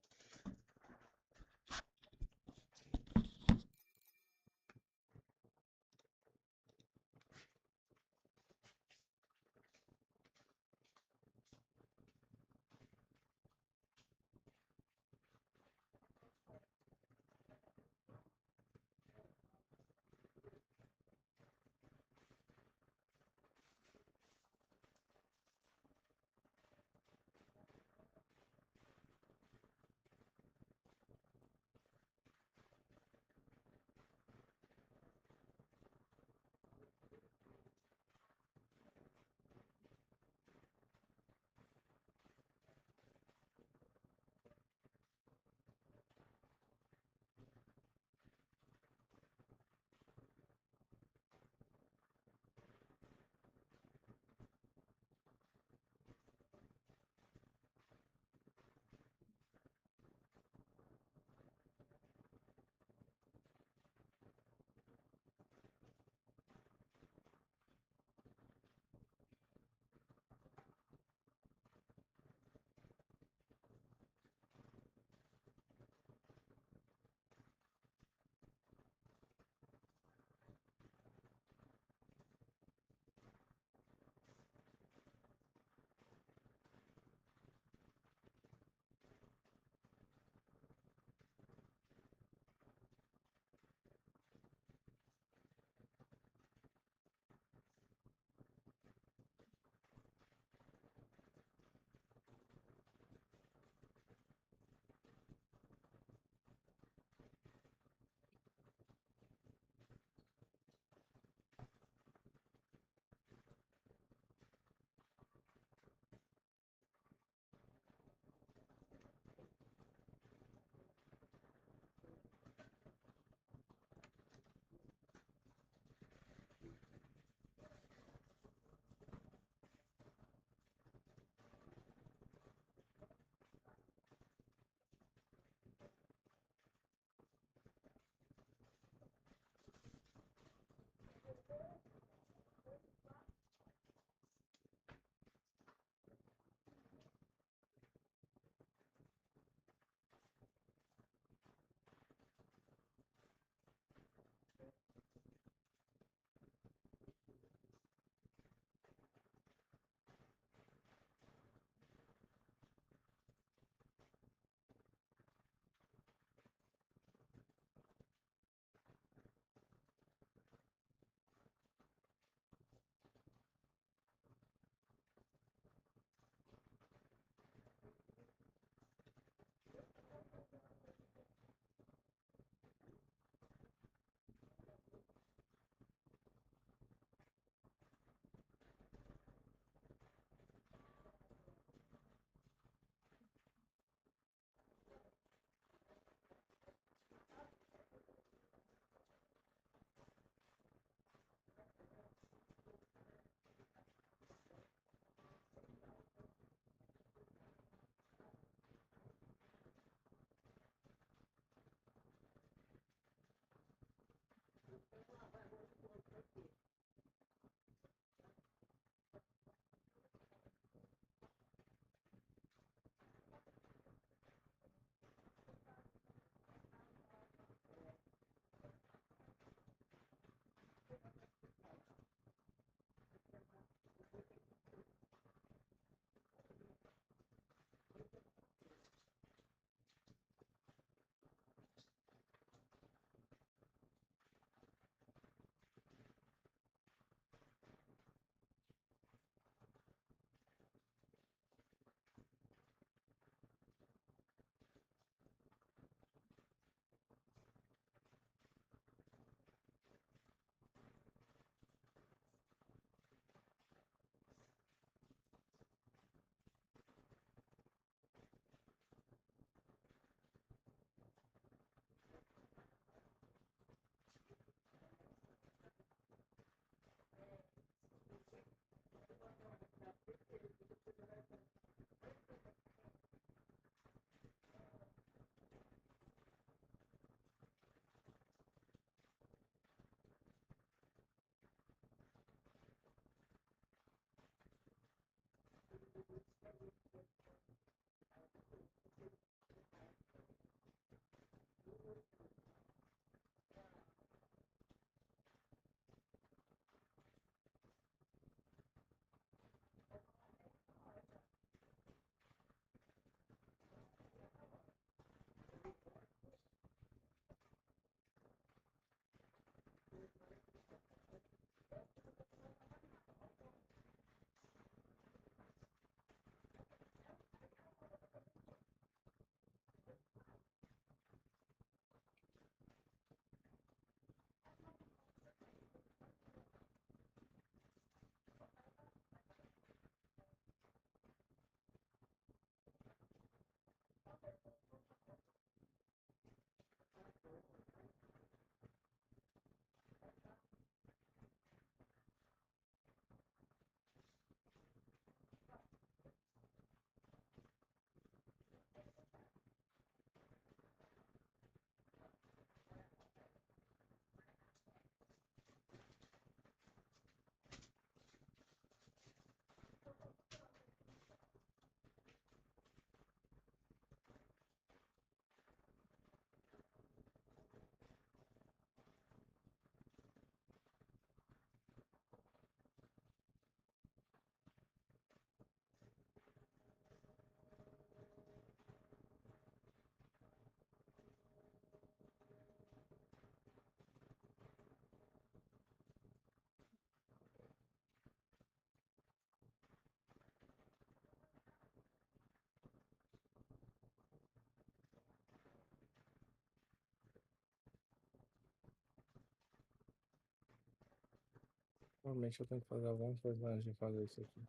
Realmente eu tenho que fazer alguma coisa antes de fazer isso aqui.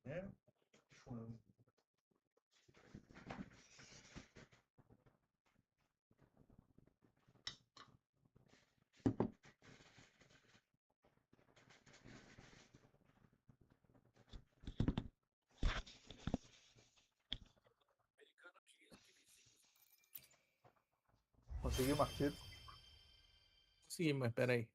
né? Conseguiu, Marquinhos? Consegui, mas peraí.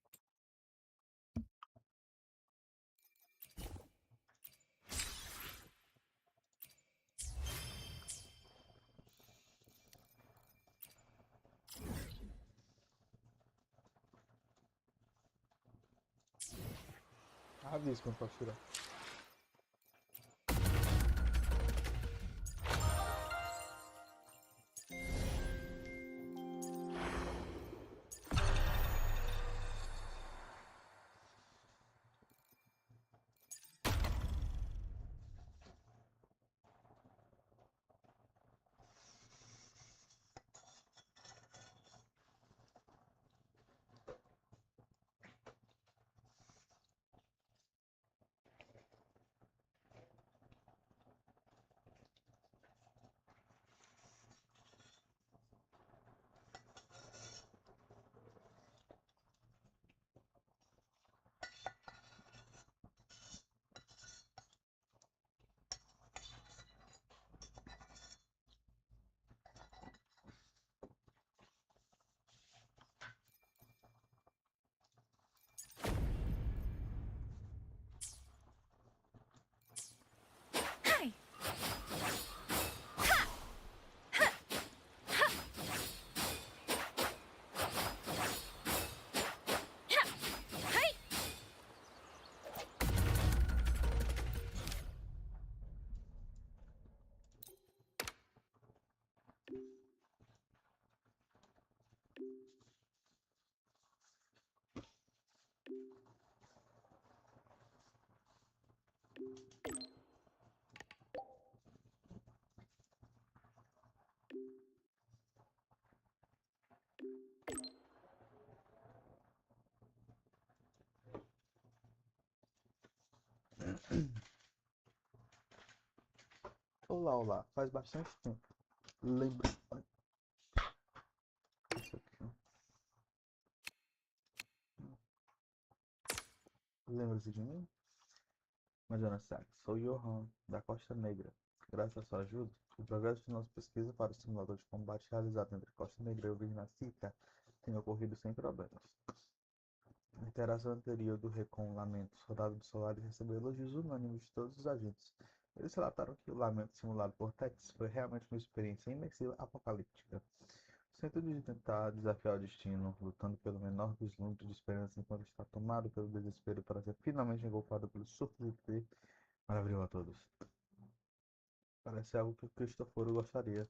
Avisa quando pode tirar. Olá, olá. Faz bastante tempo. Lembra... Isso aqui. Lembra-se de mim? Major Sachs, sou Johan, da Costa Negra. Graças à sua ajuda, o progresso de nossa pesquisa para o simulador de combate realizado entre Costa Negra e o Virgínia tem ocorrido sem problemas. A interação anterior do Recon Lamento, soldado do Solaris, recebeu elogios unânimes de todos os agentes. Eles relataram que o Lamento simulado por Tex foi realmente uma experiência imersiva apocalíptica. Sem tudo de tentar desafiar o destino, lutando pelo menor vislumbre de esperança enquanto está tomado pelo desespero para ser finalmente engolfado pelo surto de ter, maravilhou a todos. Parece algo que o Cristoforo gostaria.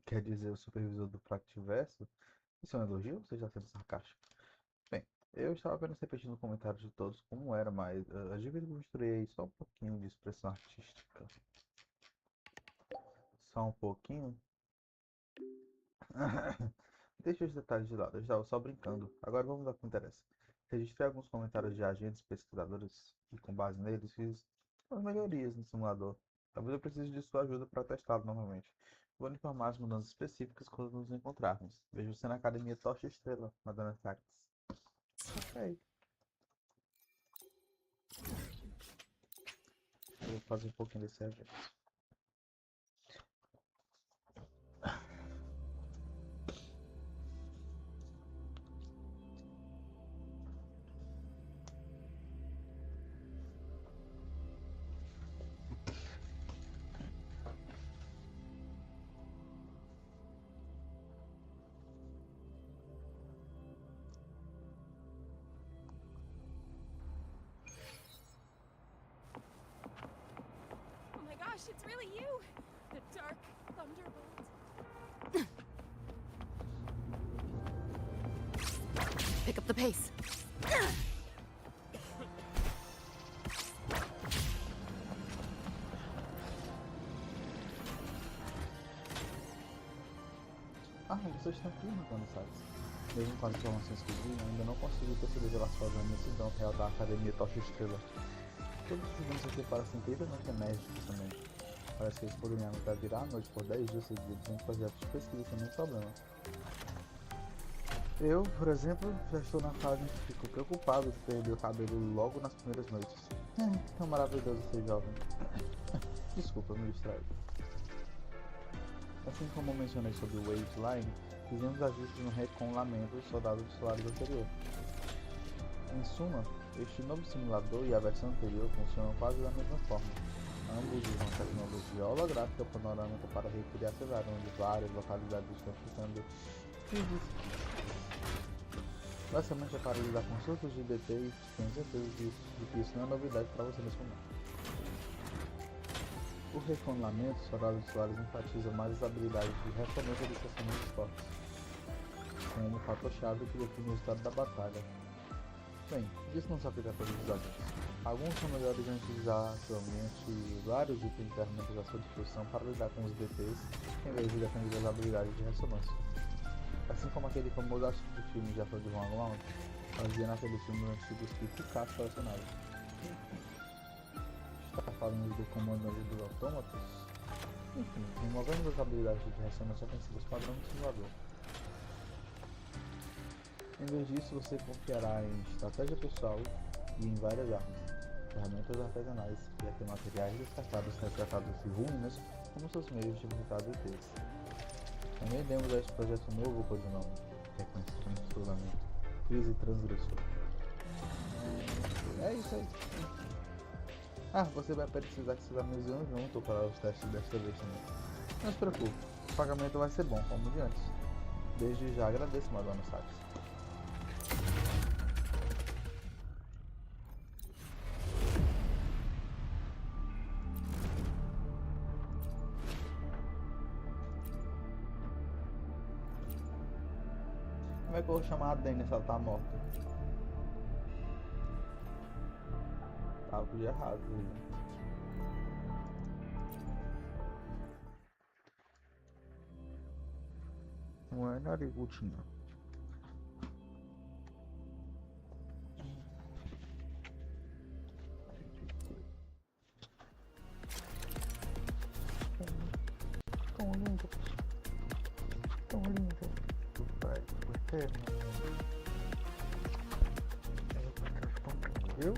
Quer dizer, o supervisor do Fractiverso? Isso é um elogio ou você está sendo sarcástico? Bem, eu estava apenas repetindo o comentário de todos como era, mas admito que misturei só um pouquinho de expressão artística. Só um pouquinho? Deixa os detalhes de lado, eu estava só brincando. Agora vamos ao que interessa. Registrei alguns comentários de agentes pesquisadores e, com base neles, fiz umas melhorias no simulador. Talvez eu precise de sua ajuda para testá-lo novamente. Vou informar as mudanças específicas quando nos encontrarmos. Vejo você na Academia Tocha Estrela, Madonna Sachs. Ok. Eu vou fazer um pouquinho desse evento. Oh my gosh, it's really you! The Dark Thunderbolt. Pick up the pace. Vocês estão aqui, Madonna Sachs. Mesmo com as informações que vi, ainda não consegui perceber relações da imensidão real da Academia Tocha Estrela. Todos os estudantes aqui parecem incrivelmente enérgicos também. Parece que eles poderiam aguentar virar a noite por 10 dias seguidos em projetos de pesquisa sem nenhum problema. Eu, por exemplo, já estou na fase em que fico preocupado de perder o cabelo logo nas primeiras noites. Tão maravilhoso ser jovem. Desculpa, me distraí. Assim como mencionei sobre o Waves Line, fizemos ajustes no Recon Lamento dos soldados do Solaris anterior. Em suma, este novo simulador e a versão anterior funcionam quase da mesma forma. Ambos usam tecnologia holográfica panorâmica para recriar cenários onde várias localidades estão ficando basicamente é para lidar com surtos de DT e tenho certeza de que isso não é novidade para você nesse momento. O Reformulamento Soldado de Solaris enfatiza mais as habilidades de ressonância de processamentos fortes, como um fator-chave que define o resultado da batalha. Bem, isso não se aplica a todos os agentes. Alguns são melhores em utilizar atualmente vários itens e ferramentas à sua disposição para lidar com os DTs, em vez de defender as habilidades de ressonância. Assim como aquele famoso assunto de filme de ator de Van Lounge fazia naqueles filmes antigos que picasse personagens. Está falando do comandante dos autômatos? Enfim, removendo as habilidades de ressonância ofensivas padrão do simulador. Em vez disso, você confiará em estratégia pessoal e em várias armas, ferramentas artesanais e até materiais descartados resgatados de ruínas como seus meios de visitar DTs. Também demos a este projeto novo cujo nome, reconhecimento do lamento, crise transgressor. É isso aí. Você vai precisar que seus amigos venham junto para os testes desta vez também. Não se preocupe, o pagamento vai ser bom, como de antes. Desde já agradeço, Madonna Sachs. Como é que eu vou chamar a Dani se ela tá morta? Algo de errado, viu? Não é narigutinho. tão lindos. Tão lindos. Vai, viu?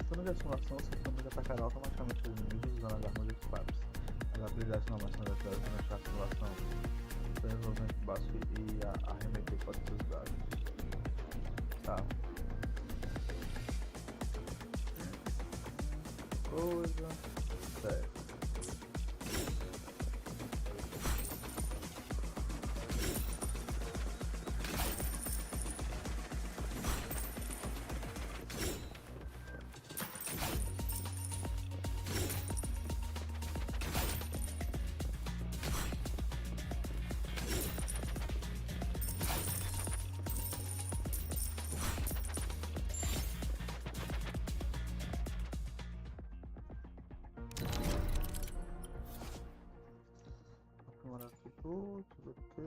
Quando a simulação, você também atacará automaticamente os inimigos usando as armas equipadas. As habilidades normais são adaptadas durante a simulação. O desenvolvimento básico e a arremeter pode ser usado. Tá. Coisa. Certo. Tudo ok.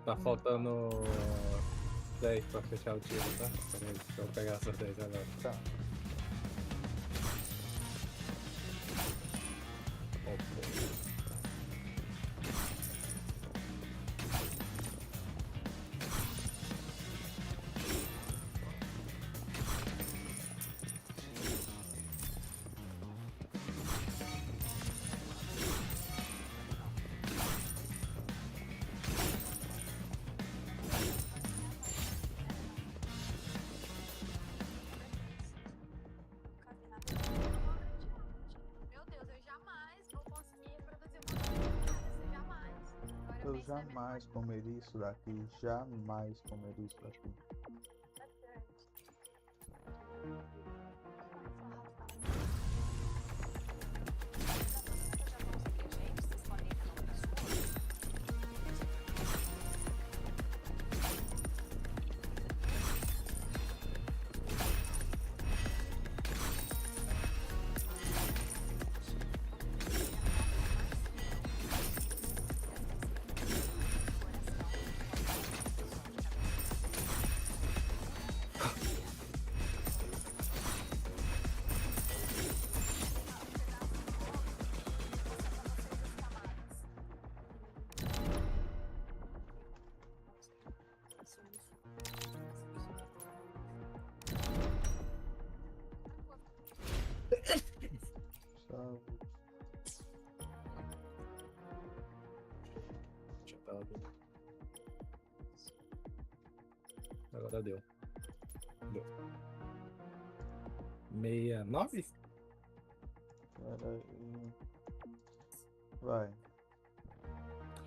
Tá faltando 10 pra fechar o tiro, tá? Peraí, deixa eu pegar essas 10 agora. Tá. Eu jamais comeria isso daqui, jamais comeria isso daqui. Agora deu. 69? Vai.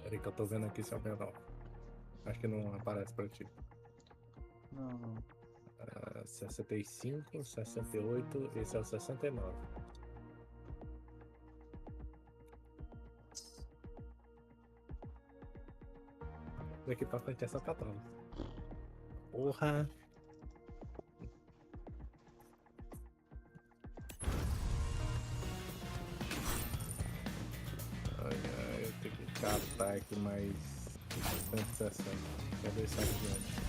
Peraí que eu tô vendo aqui se é o menor. Acho que não aparece pra ti. Não. 65, 68, esse é o 69. Daqui pra frente é só 14. Porra! Ai, eu tenho que catar aqui mais 160. Cadê esse adiante?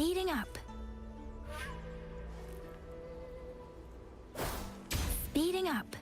Speeding up. Speeding up.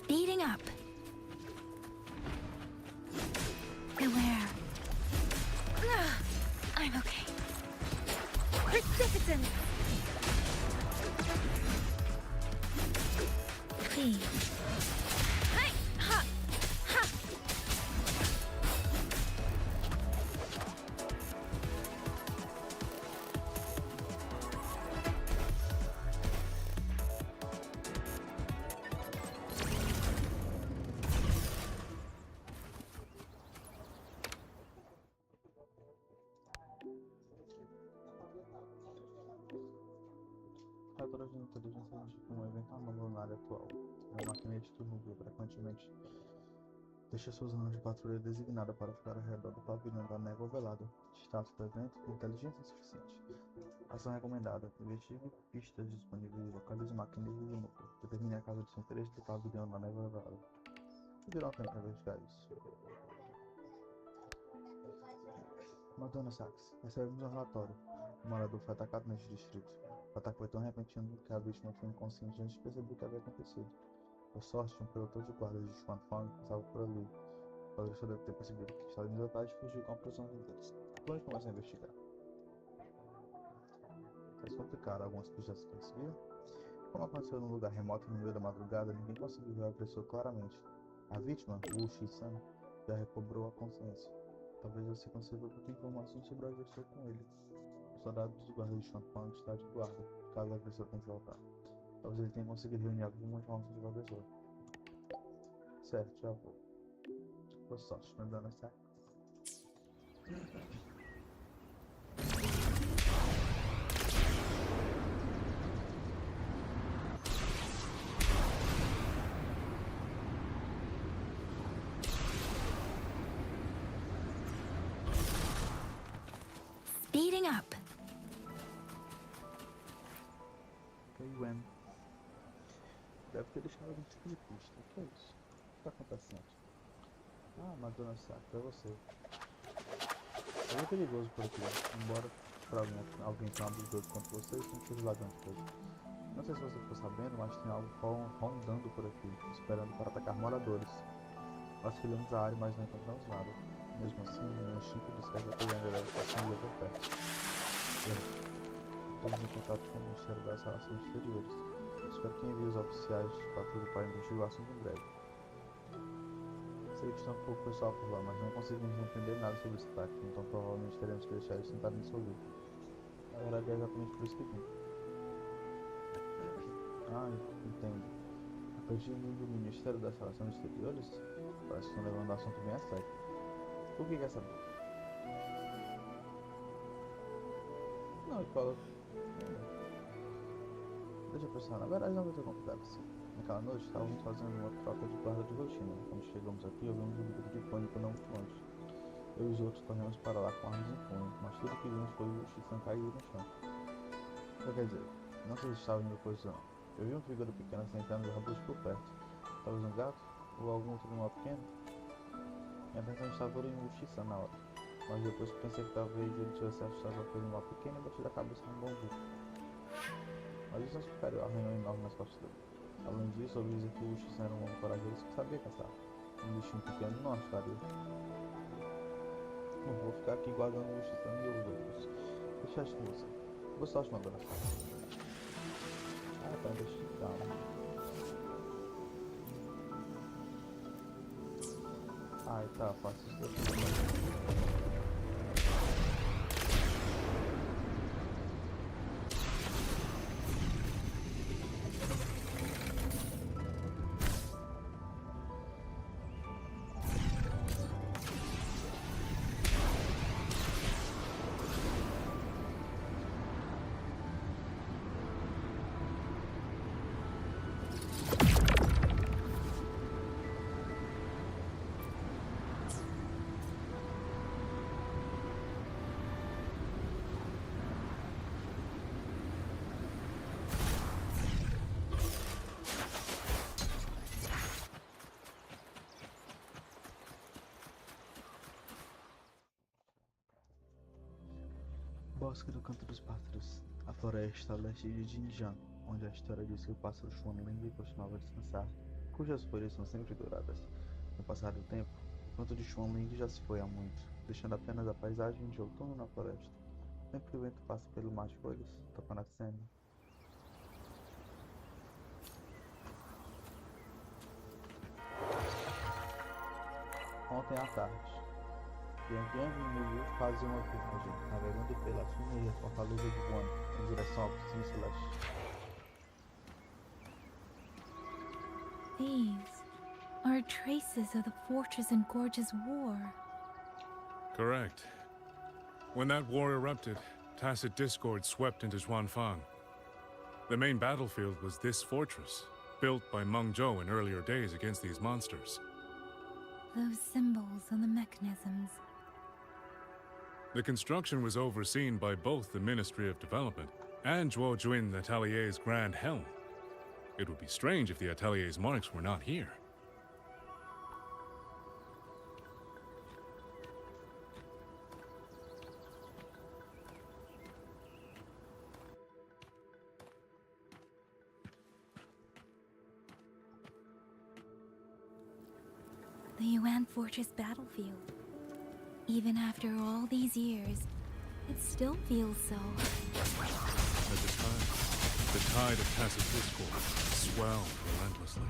Speeding up. Beware. I'm okay. Precipitant. Please. Hey! Ha! Ha! Fatores de inteligência indicam um evento anômalo na área atual. A máquina de turno frequentemente deixa sua zona de patrulha designada para ficar ao redor do pavilhão da névoa velada. Status do evento: inteligência insuficiente. Ação recomendada: investigue pistas disponíveis e localize máquinas do núcleo. Determine a casa de seu interesse do pavilhão da névoa velada. Virá um tempo para investigar isso. Madonna Sachs, recebemos um relatório. O morador foi atacado neste distrito. O ataque foi tão repentino que a vítima foi inconsciente antes de perceber o que havia acontecido. Por sorte, um pelotão de guardas de Schwanfang estava por ali. O padrão deve ter percebido que estava em desvantagem e fugiu com a prisioneira deles. Depois começa a investigar. Faz complicado, algumas pistas se conseguiram. Como aconteceu num lugar remoto no meio da madrugada, ninguém conseguiu ver o agressor claramente. A vítima, Wu Shi-san, já recobrou a consciência. Talvez você consiga obter informações sobre o agressor com ele. O soldado dos guardas de Schwanfang está de guarda, caso o agressor tente voltar. Talvez ele tenha conseguido reunir alguma informação sobre o agressor. Certo, já vou. Boa sorte, não dando certo. Speeding up. Gwen. Deve ter deixado algum tipo de pista. O que é isso? O que está acontecendo? Ah, Madonna Sacra, é você. É bem perigoso por aqui, embora para alguém tão habilidoso quanto vocês não seja vagante por aqui. Não sei se você ficou sabendo, mas tem algo rondando por aqui, esperando para atacar moradores. Nós filhamos a área, mas não encontramos nada. Mesmo assim, meu instinto diz que a ainda deve estar sendo por perto. Estamos em contato com o Ministério das Relações Exteriores. Espero que envie os oficiais de patrulha para investigar o assunto em breve. Sei que está um pouco pessoal por lá, mas não conseguimos entender nada sobre esse ataque, então provavelmente teremos que deixar eles tentarem dissolver. Na verdade é exatamente por isso que vim. Ah, entendo. A pedido do Ministério das Relações Exteriores, parece que estão levando o assunto bem a sério. O que quer saber? Não, ele fala. Deixa eu pensar, na verdade não vai ter complicado assim. Naquela noite, estávamos fazendo uma troca de guarda de rotina. Quando chegamos aqui, ouvimos um grito de pânico não muito longe. Eu e os outros corremos para lá com armas em punho, mas tudo que vimos foi o Shisan caído no chão. Quer dizer, não sei se estava em meu posição. Eu vi uma figura pequena sentando os arbustos por perto. Talvez um gato? Ou algum outro animal pequeno? Minha atenção estava em o Shisan na hora. Mas depois pensei que talvez ele tivesse assustado com aquele animal pequeno e batido a cabeça num bambu. Mas isso não explicaria o arranhão enorme nas costas dele. Além disso, ouvi dizer que o Shisan era um homem corajoso que sabia caçar. Um bichinho pequeno não ajudaria. Não vou ficar aqui guardando o Shisan e os outros. Deixa eu com você. Vou só te mandar. Ah, tá, deixa eu dar. Ai, tá, faço isso daqui. Bosque do Canto dos Pássaros, a floresta a leste de Jinjiang, onde a história diz que o pássaro Xuanling costumava descansar, cujas folhas são sempre douradas. Com o passar do tempo, o canto de Xuanling já se foi há muito, deixando apenas a paisagem de outono na floresta. Sempre que o vento passa pelo mar de folhas, tocando a cena. Ontem à tarde, Yang e Muyu faziam uma viagem, navegando pela fina e fortaleza de Guan, em direção ao Piscina Celeste. These are traces of the Fortress and Gorge's war. Correct. When that war erupted, tacit discord swept into Xuanfang. The main battlefield was this fortress, built by Meng Zhou in earlier days against these monsters. Those symbols on the mechanisms. The construction was overseen by both the Ministry of Development and Zhuo Jun Atelier's Grand Helm. It would be strange if the Atelier's marks were not here. The Yuan Fortress battlefield. Even after all these years, it still feels so. At the tide of tacit discord swelled relentlessly.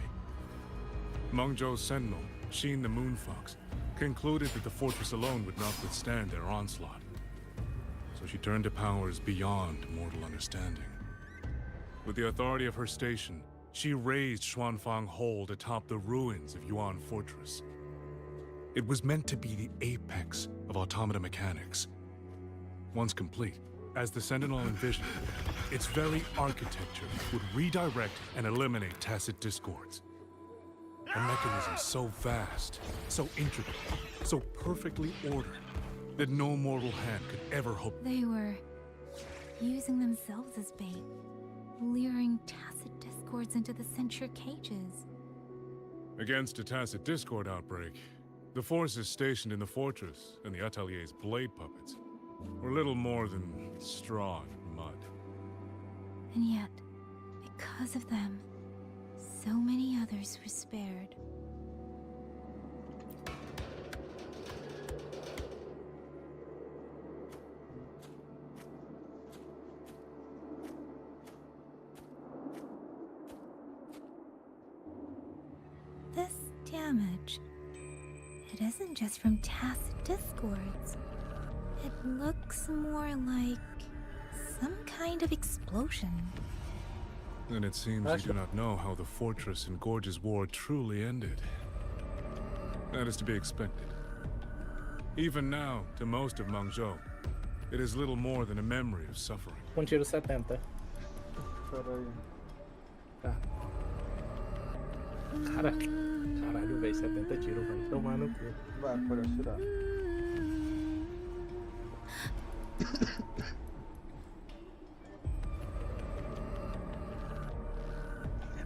Meng Zhou's sentinel, Xin the Moonfox, concluded that the fortress alone would not withstand their onslaught. So she turned to powers beyond mortal understanding. With the authority of her station, she razed Xuanfang Hold atop the ruins of Yuan Fortress. It was meant to be the apex of automata mechanics. Once complete, as the Sentinel envisioned, its very architecture would redirect and eliminate tacit discords. A mechanism so vast, so intricate, so perfectly ordered, that no mortal hand could ever hope. They were using themselves as bait, luring tacit discords into the censure cages. Against a tacit discord outbreak, the forces stationed in the fortress and the Atelier's blade puppets were little more than straw and mud. And yet, because of them, so many others were spared. This damage, it isn't just from tacit discords. It looks more like some kind of explosion. Then it seems you do not know how the Fortress and Gorge's war truly ended. That is to be expected. Even now, to most of Meng Zhou, it is little more than a memory of suffering. Tiro 70. Peraí. Tá. Caralho, velho, 70 tiros, vai tomar no cu. Vai, pode atirar.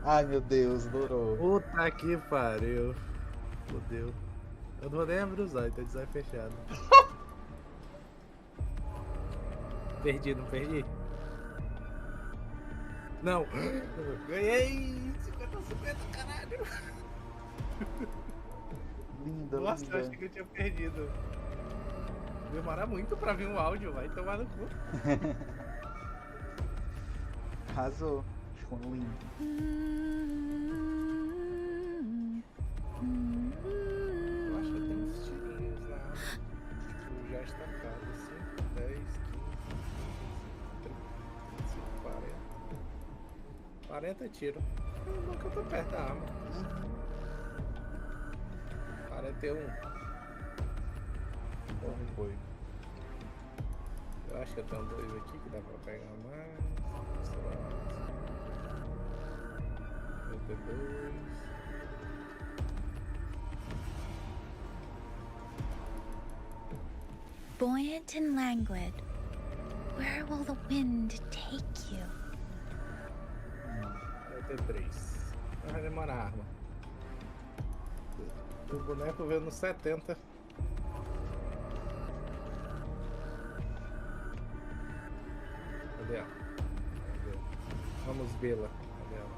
Ai, meu Deus, durou. Puta que pariu. Fudeu. Eu não vou nem abrir os olhos, tá de olho fechado. Perdi, não perdi? Não. Ganhei! 50-50, caralho. Linda, Nossa, linda. eu achei que eu tinha perdido. Demora muito pra vir um áudio, vai tomar no cu. Arrasou. Ficou lindo. Eu acho que eu tenho uns tirinhos lá. Tipo, já estacados. 5, 10, 15, 25, 40. 40 tiros. Não que eu tô perto da arma. 41. Bom, foi. Eu acho que eu tenho 2 aqui que dá pra pegar mais. 52. Buoyant and languid, where will the wind take you? 53. Vai demorar a arma. O boneco veio no 70. Cadê ela? Cadê? Vamos vê-la. Cadê ela?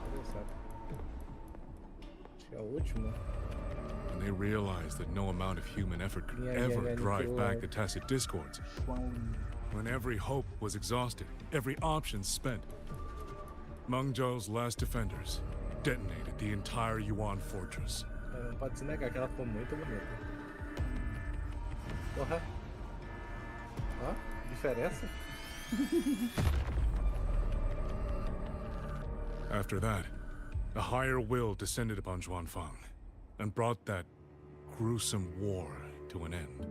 Cadê o sapo? Acho que é a última. And they realized that no amount of human effort could ever drive back the Tacit Discords. When every hope was exhausted, every option spent, Mengzhou's last defenders detonated the entire Yuan fortress. Não pode se negar que ela ficou muito bonita. Porra. Ó, diferença. After that, a higher will descended upon Zhuanfang and brought that gruesome war to an end.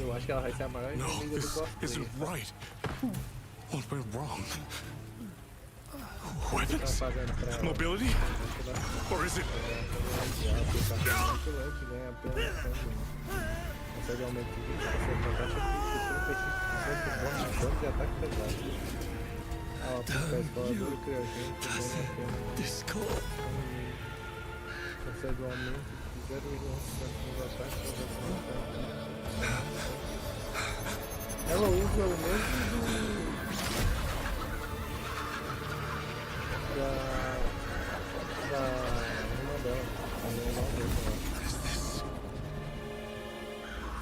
Eu acho que ela vai ser a maior No, inimiga do this cosplay. isn't right. What went wrong? Weapons? Mobility? Or is it... Consegue aumentar a taxa de dano de ataque pesado. Ela fica escoladora criogênica ganha apenas... Consegue um aumento de 0,1% nos ataques. Ela usa o mesmo da irmã dela.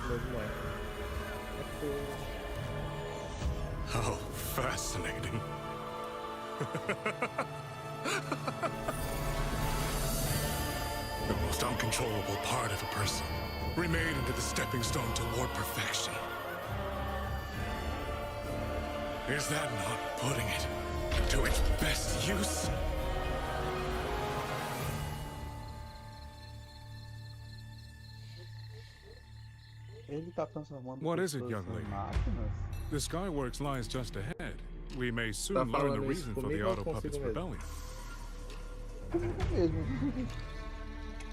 Mesmo Oh, fascinating. The most uncontrollable part of a person, remade into the stepping stone toward perfection. Is that not putting it to its best use? Ele tá transformando What is it, pessoas young em lady? máquinas? The Skyworks lies just ahead. We may soon Tá learn the falando isso reason for the comigo ou Auto consigo Puppets mesmo? rebellion. Comigo mesmo.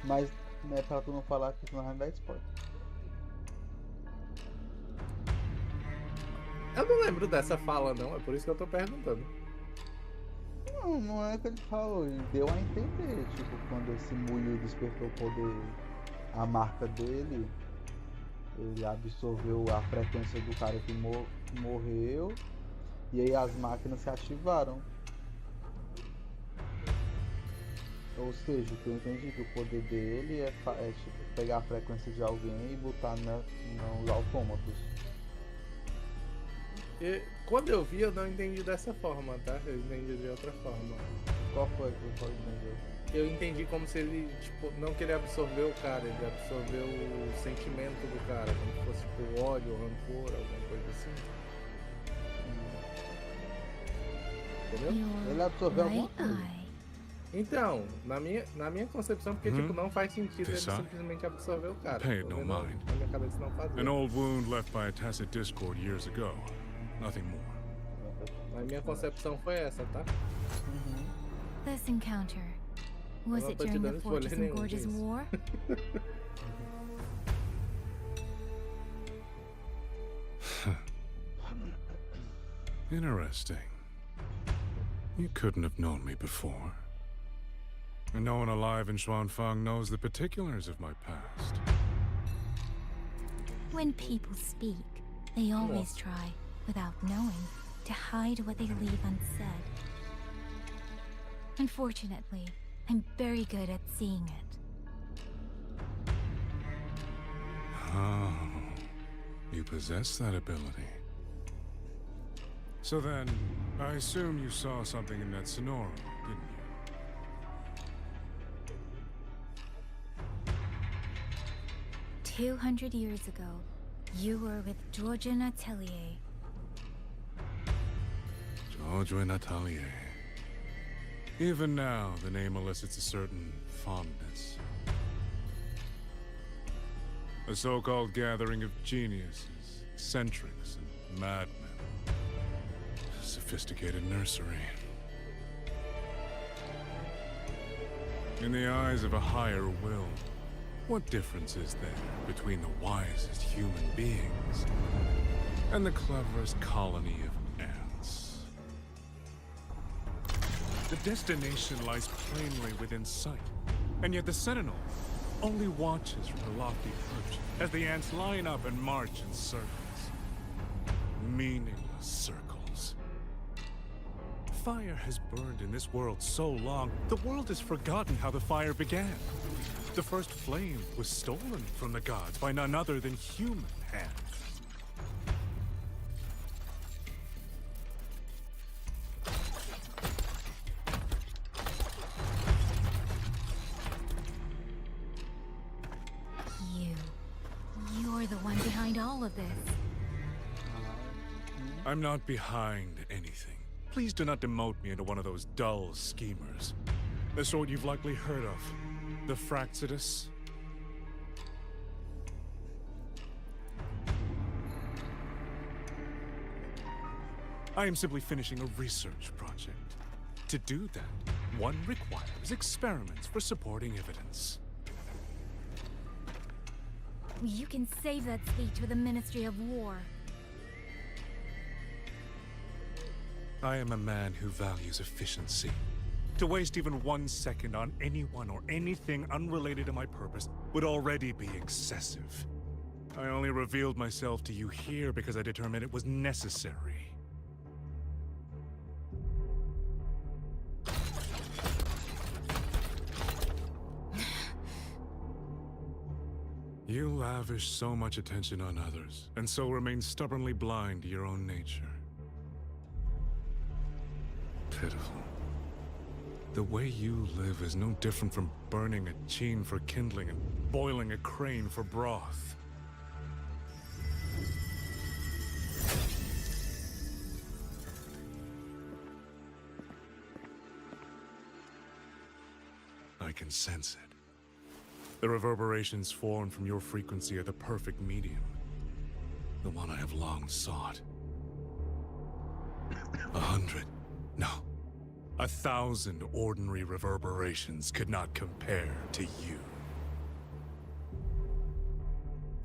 Mas não é pra tu não falar que tu não vai dar spoiler. Eu não lembro dessa fala não, é por isso que eu tô perguntando. Não, não é o que ele falou, ele deu a entender, tipo, quando esse Muyu despertou o poder, a marca dele, ele absorveu a frequência do cara que morreu, e aí as máquinas se ativaram. Ou seja, o que eu entendi que o poder dele é tipo, pegar a frequência de alguém e botar nos autômatos. E quando eu vi, eu não entendi dessa forma, tá? Eu entendi de outra forma. Qual foi que você entendeu? Eu entendi como se ele, tipo, não que ele absorveu o cara, ele absorveu o sentimento do cara, como se fosse tipo ódio, rancor, alguma coisa assim. Entendeu? Ele absorveu alguma coisa. Então, na minha concepção, porque tipo, não faz sentido ele simplesmente absorver o cara. Paid no mind. Na minha cabeça não fazia. An old wound left by a tacit discord years ago. Nothing more. Na minha concepção foi essa, tá? This encounter, was it during the Fortress and Gorges War? Interesting. You couldn't have known me before. And no one alive in Xuanfang knows the particulars of my past. When people speak, they always try, without knowing, to hide what they leave unsaid. Unfortunately, I'm very good at seeing it. Oh, you possess that ability. So then, I assume you saw something in that Sonora, didn't you? 200 years ago, you were with Georgian Atelier. Georgian Atelier. Even now, the name elicits a certain fondness. A so-called gathering of geniuses, eccentrics, and madmen. Sophisticated nursery. In the eyes of a higher will, what difference is there between the wisest human beings and the cleverest colony of ants? The destination lies plainly within sight, and yet the Sentinel only watches from her lofty perch as the ants line up and march in circles. Meaningless circles. Fire has burned in this world so long, the world has forgotten how the fire began. The first flame was stolen from the gods by none other than human hands. You're the one behind all of this. I'm not behind anything. Please do not demote me into one of those dull schemers. The sort you've likely heard of. The Fraxidus. I am simply finishing a research project. To do that, one requires experiments for supporting evidence. You can save that speech for the Ministry of War. I am a man who values efficiency. To waste even 1 second on anyone or anything unrelated to my purpose would already be excessive. I only revealed myself to you here because I determined it was necessary. You lavish so much attention on others, and so remain stubbornly blind to your own nature. Pitiful. The way you live is no different from burning a cheen for kindling and boiling a crane for broth. I can sense it. The reverberations formed from your frequency are the perfect medium. The one I have long sought. 100, no, 1,000 ordinary reverberations could not compare to you.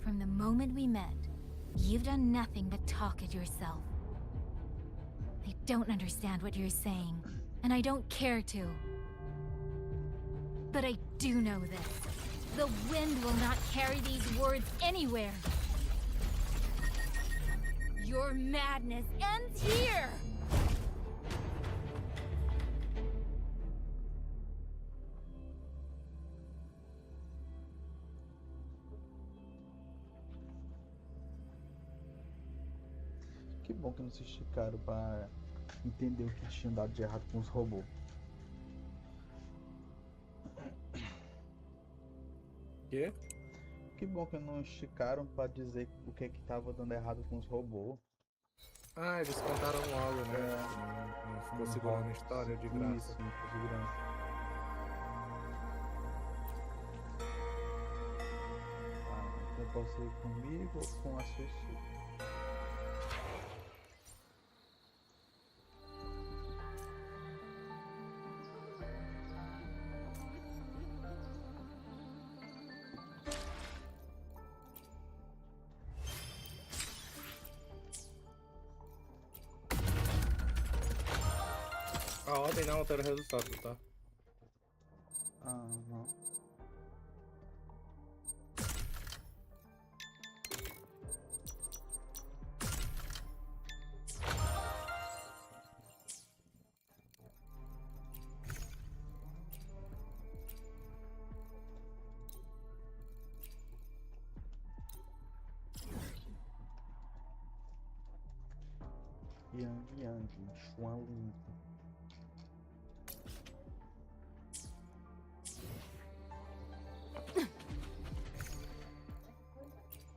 From the moment we met, you've done nothing but talk at yourself. I don't understand what you're saying, and I don't care to. But I do know this. The wind will not carry these words anywhere. Your madness ends here! Que bom que não se esticaram para entender o que tinha dado de errado com os robôs. Quê? Que bom que não esticaram pra dizer o que que tava dando errado com os robôs. Ah, eles contaram logo, né? Não ficou segurando a história de graça. Isso, não ficou segurando. Eu posso ir comigo ou com a Sussu? A ordem não altera o resultado, tá? Aham. Yang Yang, Xuan Lin.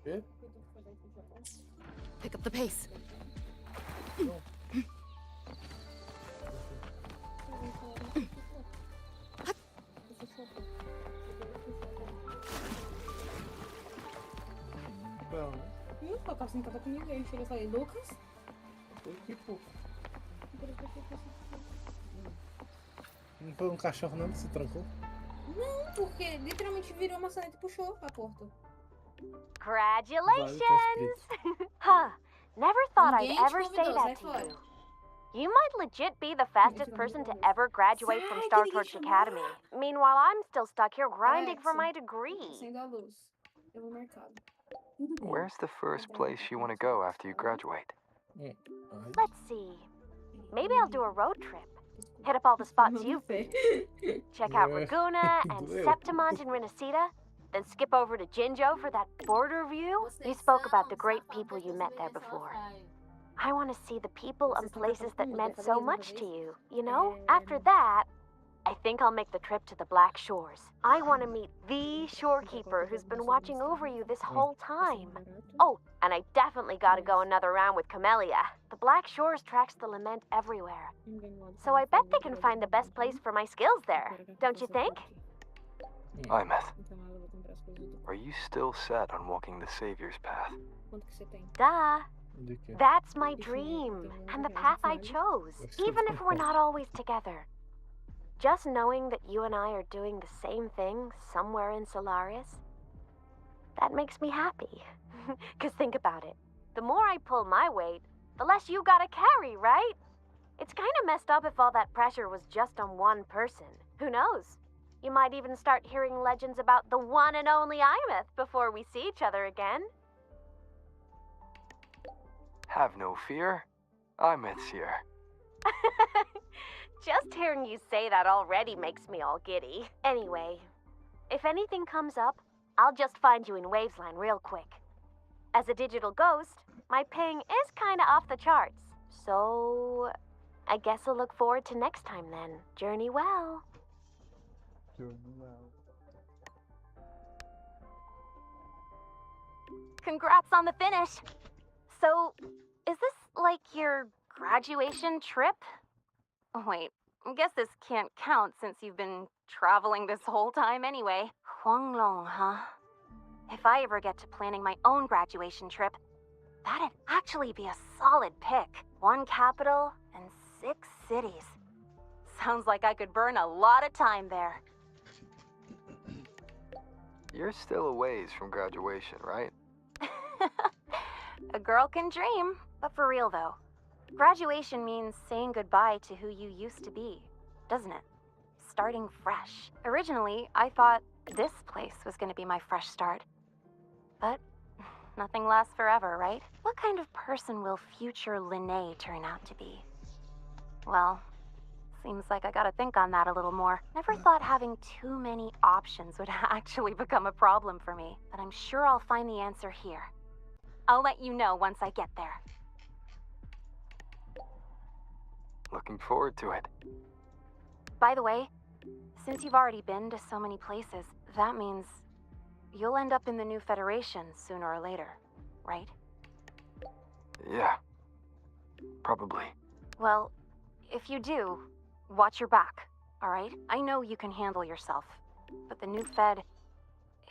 Quê? Pick up the pace. Ih, eu tava sentada comigo, aí chega e falei, Lucas? Que fofo. Não foi um cachorro não que se trancou? Não, porque literalmente virou uma saneta e puxou a porta. Congratulations! Huh. Never thought I'd Ninguém te ever say convidou, that sai to fora. you. You might legit be the fastest person to ever graduate from Sai, Star que ninguém Torch chamou. Academy. Meanwhile, I'm still stuck here grinding for Alexa, my tá degree. acendendo a luz. Eu vou ao mercado. Where's the first place you want to go after you graduate? Let's see. Maybe I'll do a road trip. Hit up all the spots you've been. Check out Laguna and Septimont and Renacita. Then skip over to Jinjo for that border view. You spoke about the great people you met there before. I want to see the people and places that meant so much to you, you know? After that, I think I'll make the trip to the Black Shores. I want to meet the shorekeeper who's been watching over you this whole time. Oh, and I definitely got to go another round with Camellia. The Black Shores tracks the lament everywhere. So I bet they can find the best place for my skills there, don't you think? Imeth, are you still set on walking the Savior's path? Duh. That's my dream, and the path I chose, even if we're not always together. Just knowing that you and I are doing the same thing somewhere in Solaris, that makes me happy. 'Cause think about it. The more I pull my weight, the less you gotta carry, right? It's kind of messed up if all that pressure was just on one person. Who knows? You might even start hearing legends about the one and only Imeth before we see each other again. Have no fear. Imeth's here. Just hearing you say that already makes me all giddy. Anyway, if anything comes up, I'll just find you in Wavesline real quick. As a digital ghost, my ping is kinda off the charts. So, I guess I'll look forward to next time then. Journey well. Journey well. Congrats on the finish. So, is this like your graduation trip? Oh, wait, I guess this can't count since you've been traveling this whole time anyway. Huanglong, huh? If I ever get to planning my own graduation trip, that'd actually be a solid pick. 1 capital and 6 cities. Sounds like I could burn a lot of time there. You're still a ways from graduation, right? A girl can dream, but for real though. Graduation means saying goodbye to who you used to be, doesn't it? Starting fresh. Originally, I thought this place was going to be my fresh start. But nothing lasts forever, right? What kind of person will future Linnae turn out to be? Well, seems like I gotta think on that a little more. Never thought having too many options would actually become a problem for me, but I'm sure I'll find the answer here. I'll let you know once I get there. Looking forward to it. By the way, since you've already been to so many places, that means you'll end up in the new Federation sooner or later, right? Yeah. Probably. Well, if you do, watch your back, alright? I know you can handle yourself, but the new Fed,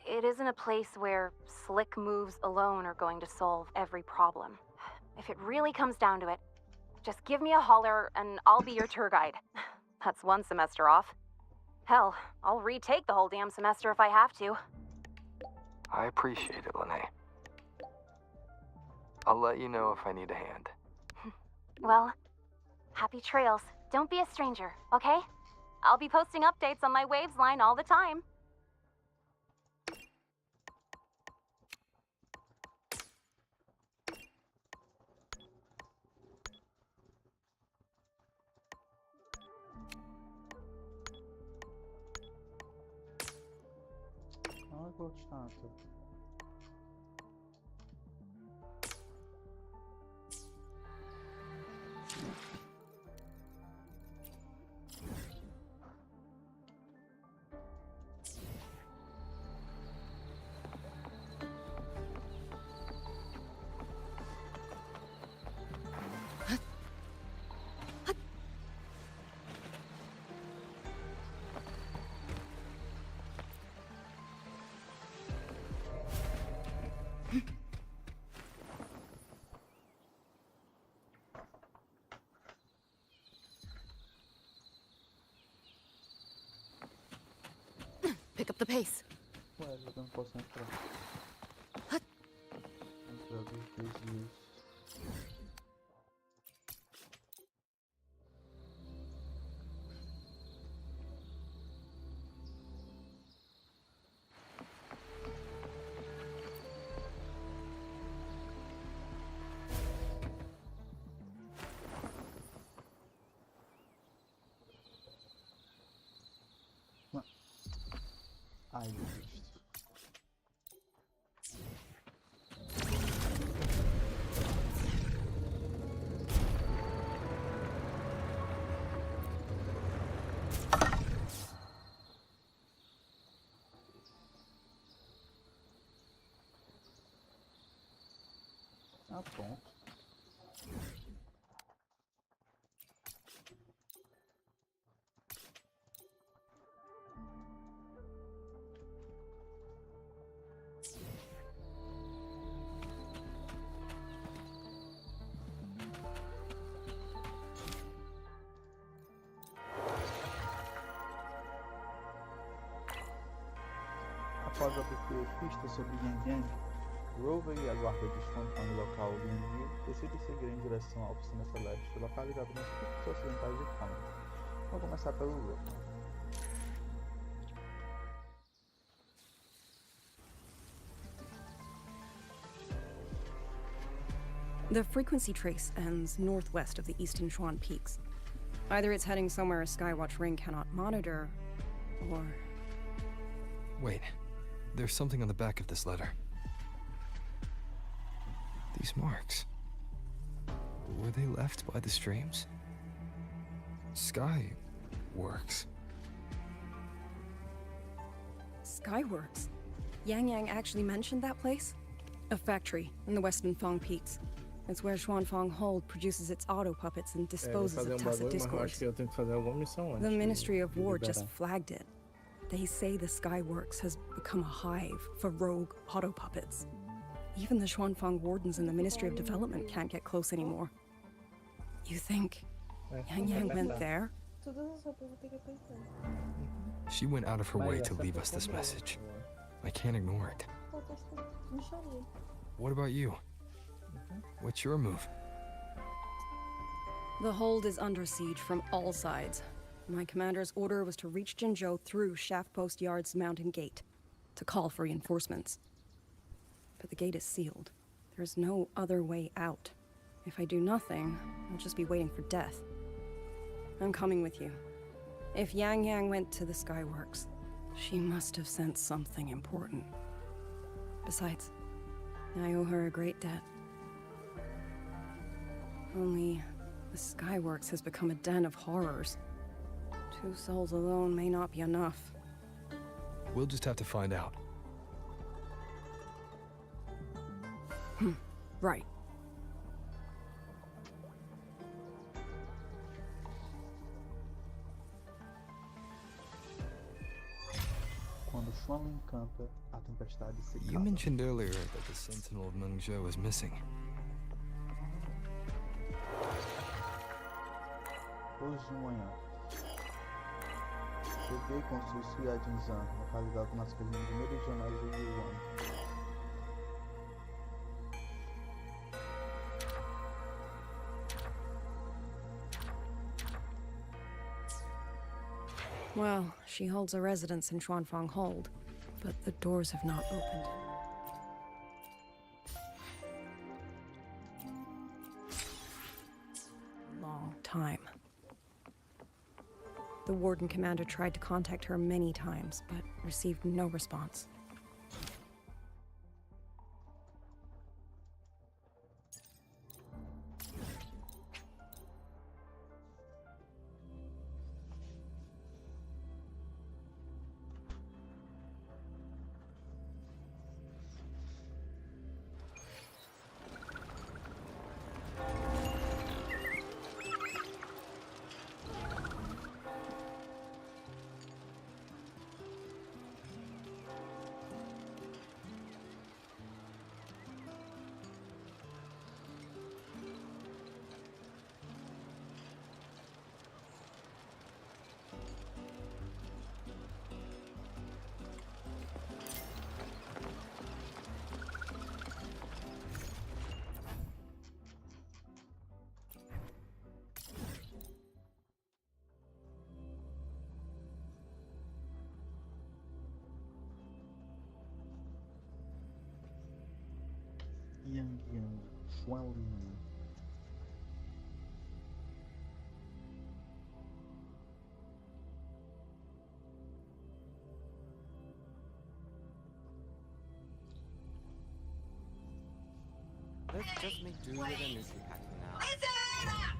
it isn't a place where slick moves alone are going to solve every problem. If it really comes down to it, just give me a holler and I'll be your tour guide. That's one semester off. Hell, I'll retake the whole damn semester if I have to. I appreciate it, Lene. I'll let you know if I need a hand. Well, happy trails. Don't be a stranger, okay? I'll be posting updates on my Waves line all the time. Olha que distância. Pick up the pace. Ué, eu não posso entrar. Entrar dos desvios. Ai, desisto. Ah, pronto. Após obter pistas sobre Yang Yang, Rover e a guarda de Shanfang local Liu decidem seguir em direção à Oficina Celeste, localizada nos picos ocidentais de Fang. Vou começar pelo Rover. The frequency trace ends northwest of the eastern Shuan Peaks. Either it's heading somewhere a Skywatch ring cannot monitor, or... Wait. There's something on the back of this letter. These marks. Were they left by the streams? Skyworks. Skyworks? Yang Yang actually mentioned that place? A factory in the western Fang Peaks. It's where Xuanfang Hold produces its auto puppets and disposes of tacit discords. The Ministry of War just flagged it. They say the Skyworks has become a hive for rogue auto puppets. Even the Xuanfang wardens in the Ministry of Development can't get close anymore. You think Yang Yang went there? She went out of her way to leave us this message. I can't ignore it. What about you? What's your move? The hold is under siege from all sides. My commander's order was to reach Jinzhou through Shaft Post Yard's mountain gate, to call for reinforcements. But the gate is sealed. There's no other way out. If I do nothing, I'll just be waiting for death. I'm coming with you. If Yang Yang went to the Skyworks, she must have sent something important. Besides, I owe her a great debt. Only, the Skyworks has become a den of horrors. 2 souls alone may not be enough. We'll just have to find out. Right. Quando Xuan encanta, a tempestade se You cala. mentioned earlier that the Sentinel of Mengzhou was missing. Hoje de manhã, cheguei com Sushi a Jinzhan, localizado nas colinas meridionais de Yuan. Well, she holds a residence in Xuanfang Hold, but the doors have not opened. Long time. The Warden Commander tried to contact her many times, but received no response. Yang Xuanlin. Let's just make do with a Nuki pack for now.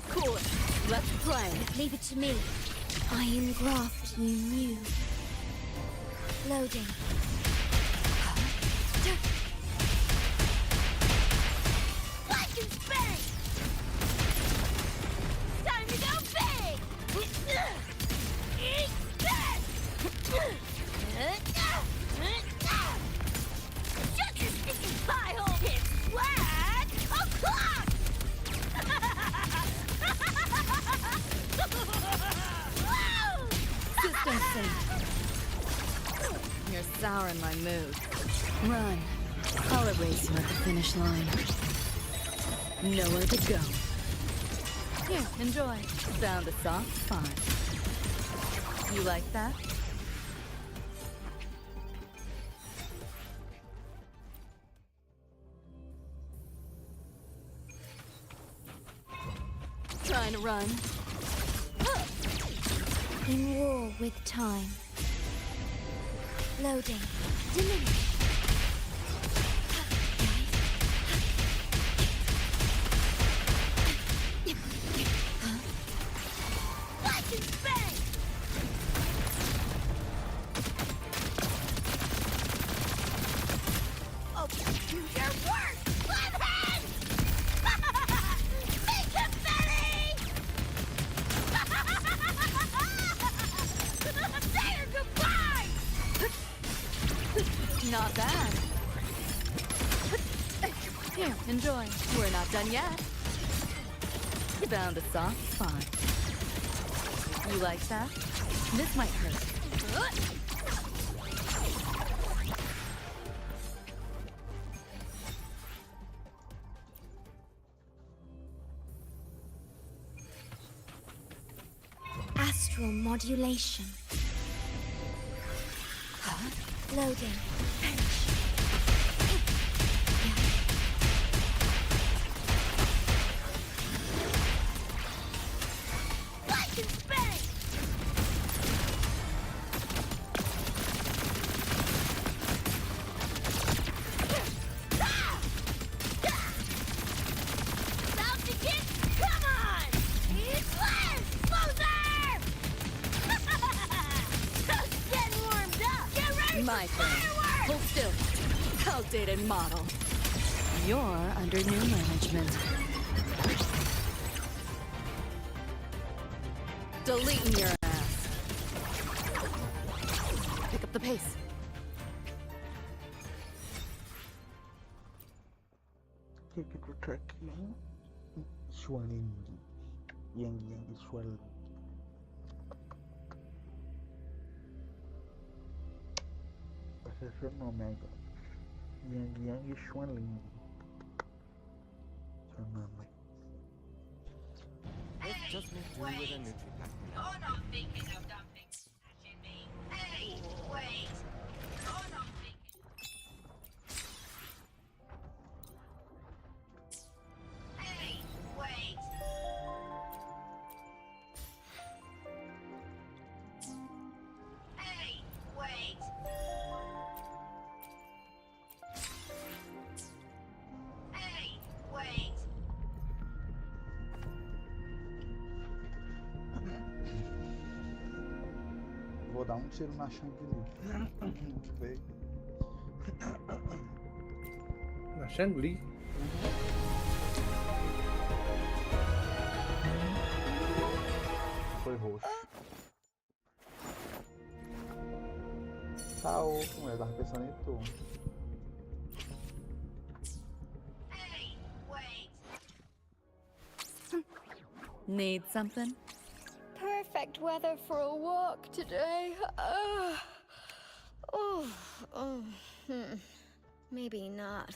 Cool it. Let's play. Leave it to me. I am Graft, you knew. Loading. Like and bang! Time to go big! Eat that! Shut your sticky pie hole! It's flat o'clock! System sync. You're souring my mood. Run. I'll erase you at the finish line. Nowhere to go. Here, enjoy. Found a soft spot. You like that? Trying to run. In war with time. Loading. Diminish. Like and bang! Oh, do your work! Left hand! Make confetti! Say your goodbye! Not bad. Here, enjoy. We're not done yet. You found a soft spot. You like that? This might hurt. Astral modulation. Loading. Like and bang! My turn. Hold still. Outdated model. You're under new management. Deleting your ass. Pick up the pace. Que tu tá aqui? Swelling. Yang swell. Esse é seu nome agora. Yang swelling. Seu nome. Let's just make do with a Nutri-Pack. You're not thinking of dumping in me. Hey, wait. You're not thinking. Hey, wait. Hey, wait. Hey, wait. Vou dar um tiro na Shang-Li. Vê. Na Shang-Li? Foi roxo. Tá oco, eu tava pensando em tu. Need something? Perfect weather for a walk today. Maybe not.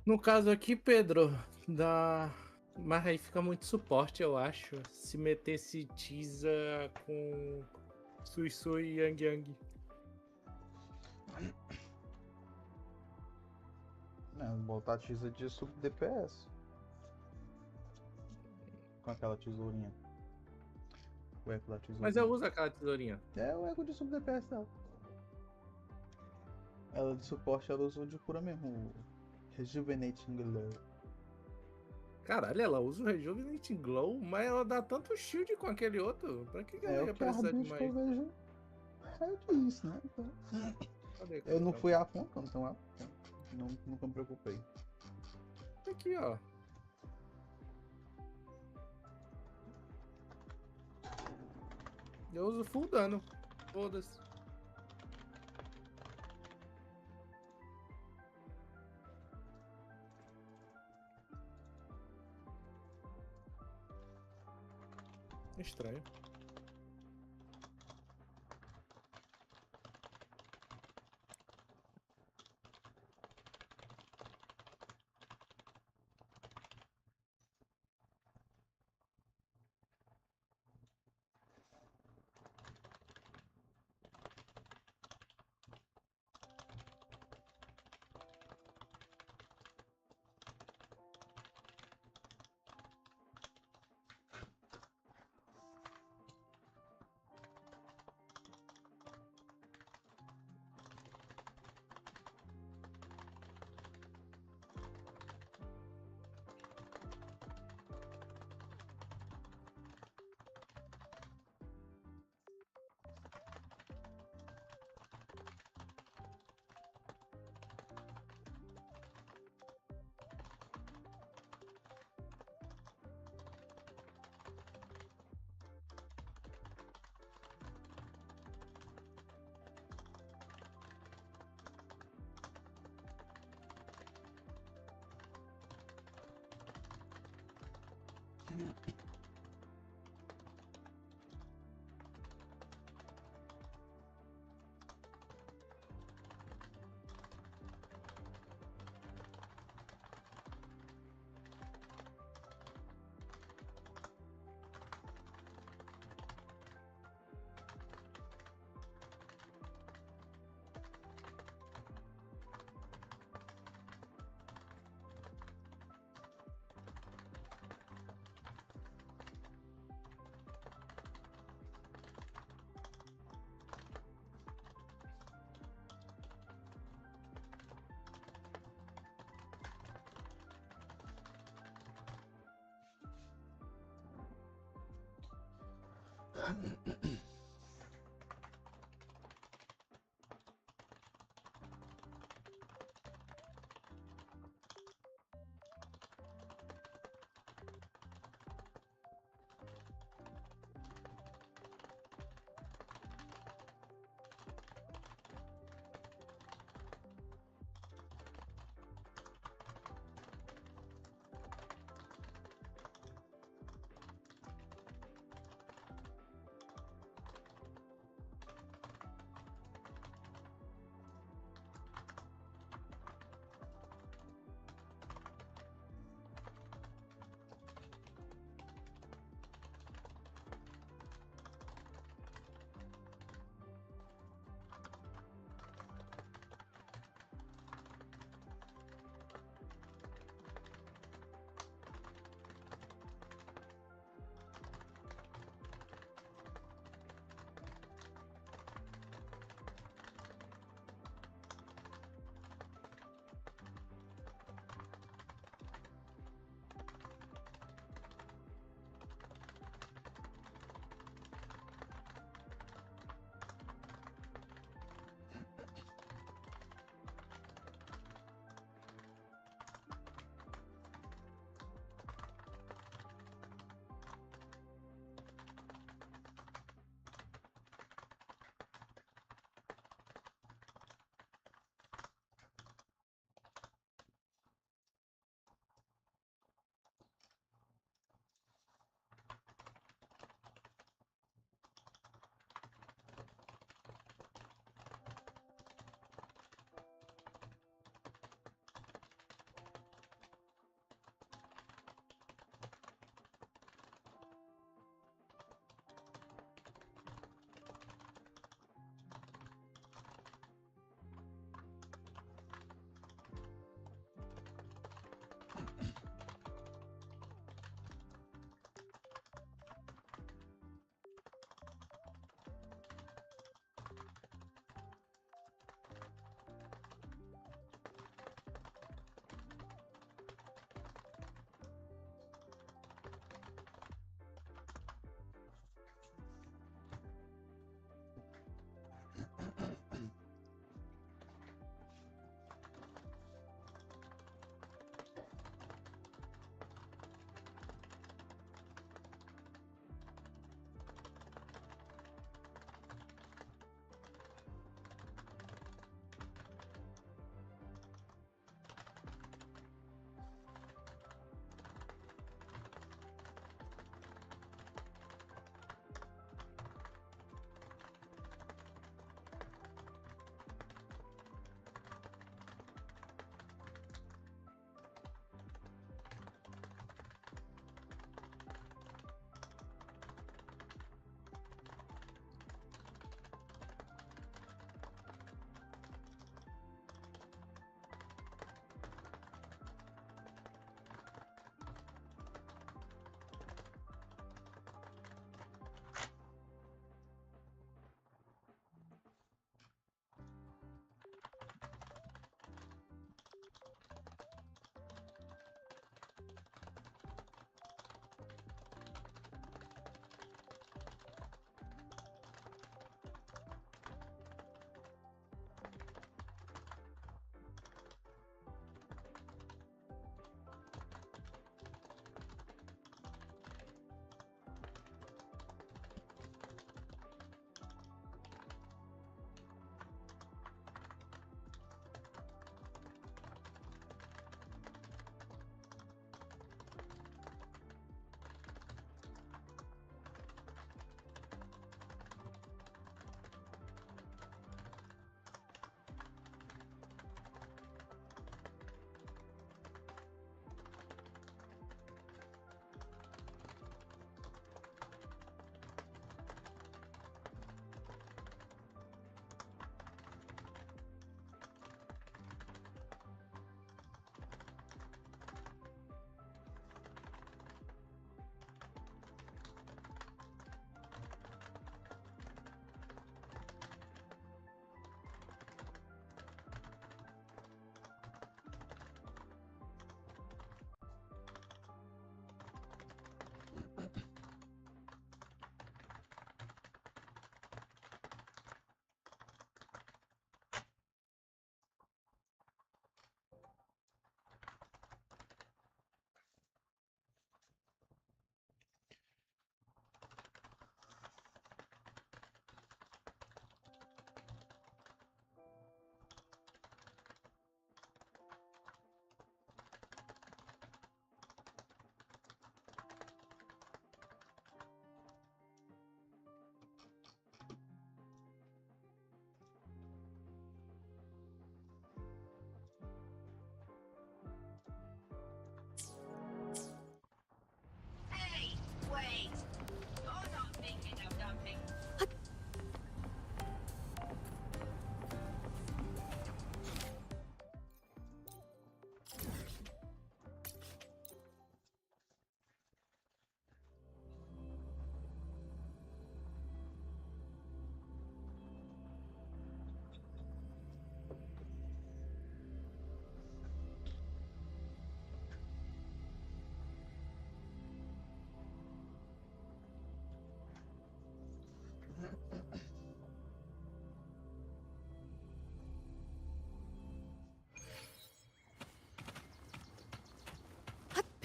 No caso aqui, Pedro, dá. Mas aí fica muito suporte, eu acho. Se metesse Tiza com Sui Sui e Yang Yang. Não, botar a teaser de sub DPS. Com aquela tesourinha. O eco da tesourinha. Mas eu uso aquela tesourinha. É o eco de sub DPS dela. Ela de suporte ela usa de cura mesmo. O Rejuvenating Glow. Caralho, ela usa o Rejuvenating Glow, mas ela dá tanto shield com aquele outro. Pra que ela ia precisar de mais? Que eu vejo é disso, né? Então, eu não fui a fundo, então nunca me preocupei. Aqui, ó. Eu uso full dano. Foda-se. Estranho.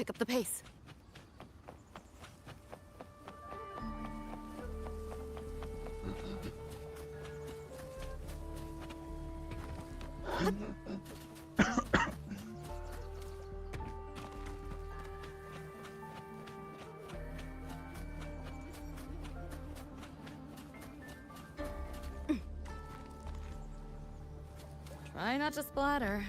pick up the pace. Try not to splatter.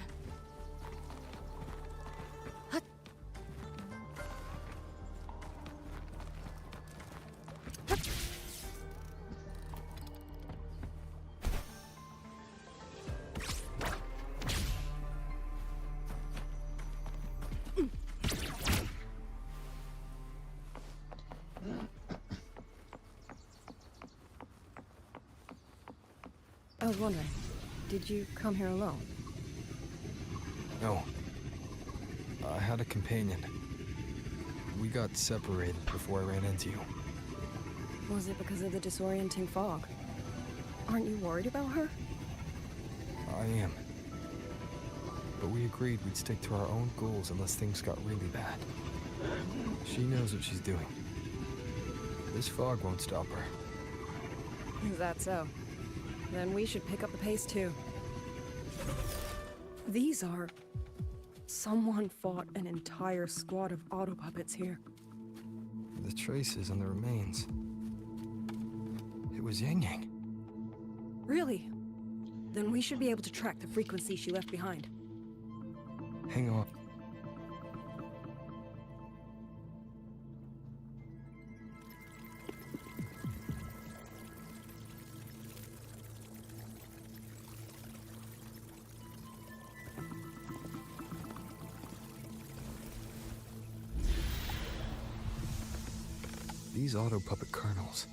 I was wondering, did you come here alone? No. I had a companion. We got separated before I ran into you. Was it because of the disorienting fog? Aren't you worried about her? I am. But we agreed we'd stick to our own goals unless things got really bad. She knows what she's doing. This fog won't stop her. Is that so? Then we should pick up the pace too. These are... Someone fought an entire squad of auto puppets here. The traces on the remains. It was Yang Yang. Really? Then we should be able to track the frequency she left behind. Hang on. These auto puppet kernels.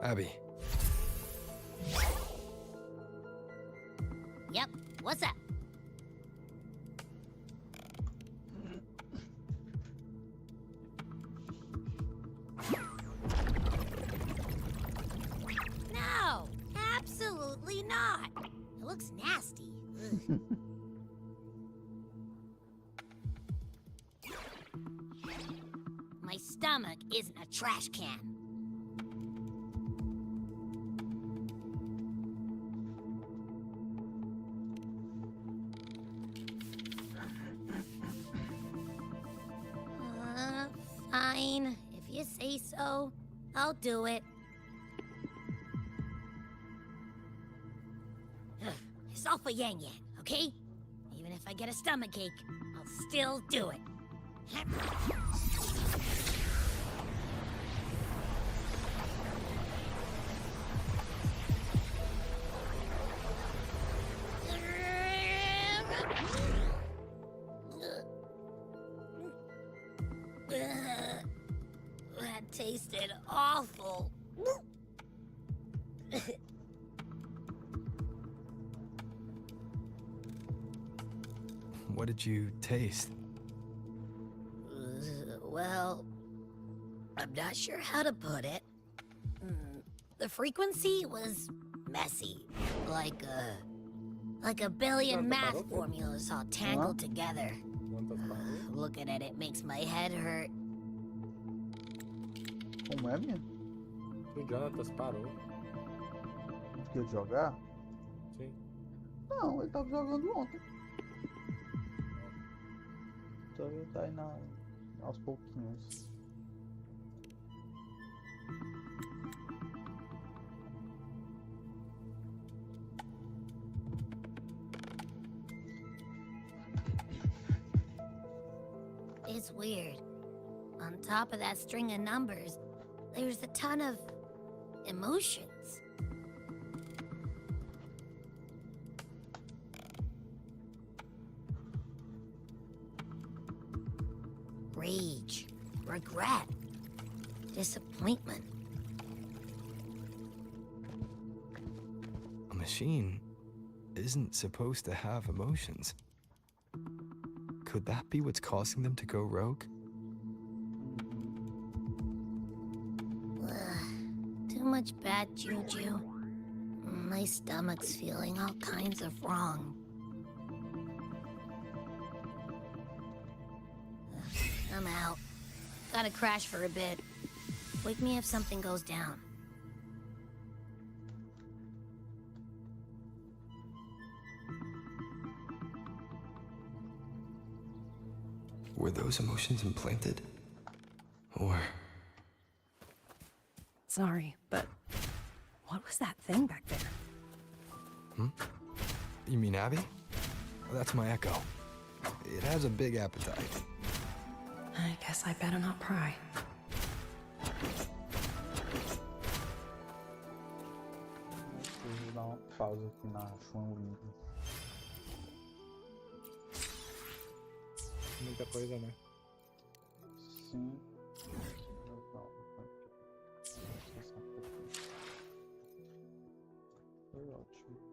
Abby. Yep, what's up? No, absolutely not. It looks nasty. Ugh. My stomach isn't a trash can. Fine. If you say so, I'll do it. It's all for Yang Yang, okay? Even if I get a stomachache, I'll still do it. That tasted awful. What did you taste? Well, I'm not sure how to put it. The frequency was messy, like a billion math formulas all tangled together. Looking at it makes my head hurt. Como é, minha? O Jonatas parou. Quer jogar? Sim. Não, ele tava jogando ontem. Só ele tá aí aos pouquinhos. It's weird. On top of that string of numbers, there's a ton of emotions. Rage, regret, disappointment. A machine isn't supposed to have emotions. Could that be what's causing them to go rogue? Too much bad juju. My stomach's feeling all kinds of wrong. gotta crash for a bit. Wake me if something goes down. Were those emotions implanted? Or... Sorry, but what was that thing back there? Hmm? You mean Abby? That's my echo. It has a big appetite. I guess I better not pry. Preciso dar uma pausa aqui na João Limpo. Muita coisa, né? Sim. Foi ótimo.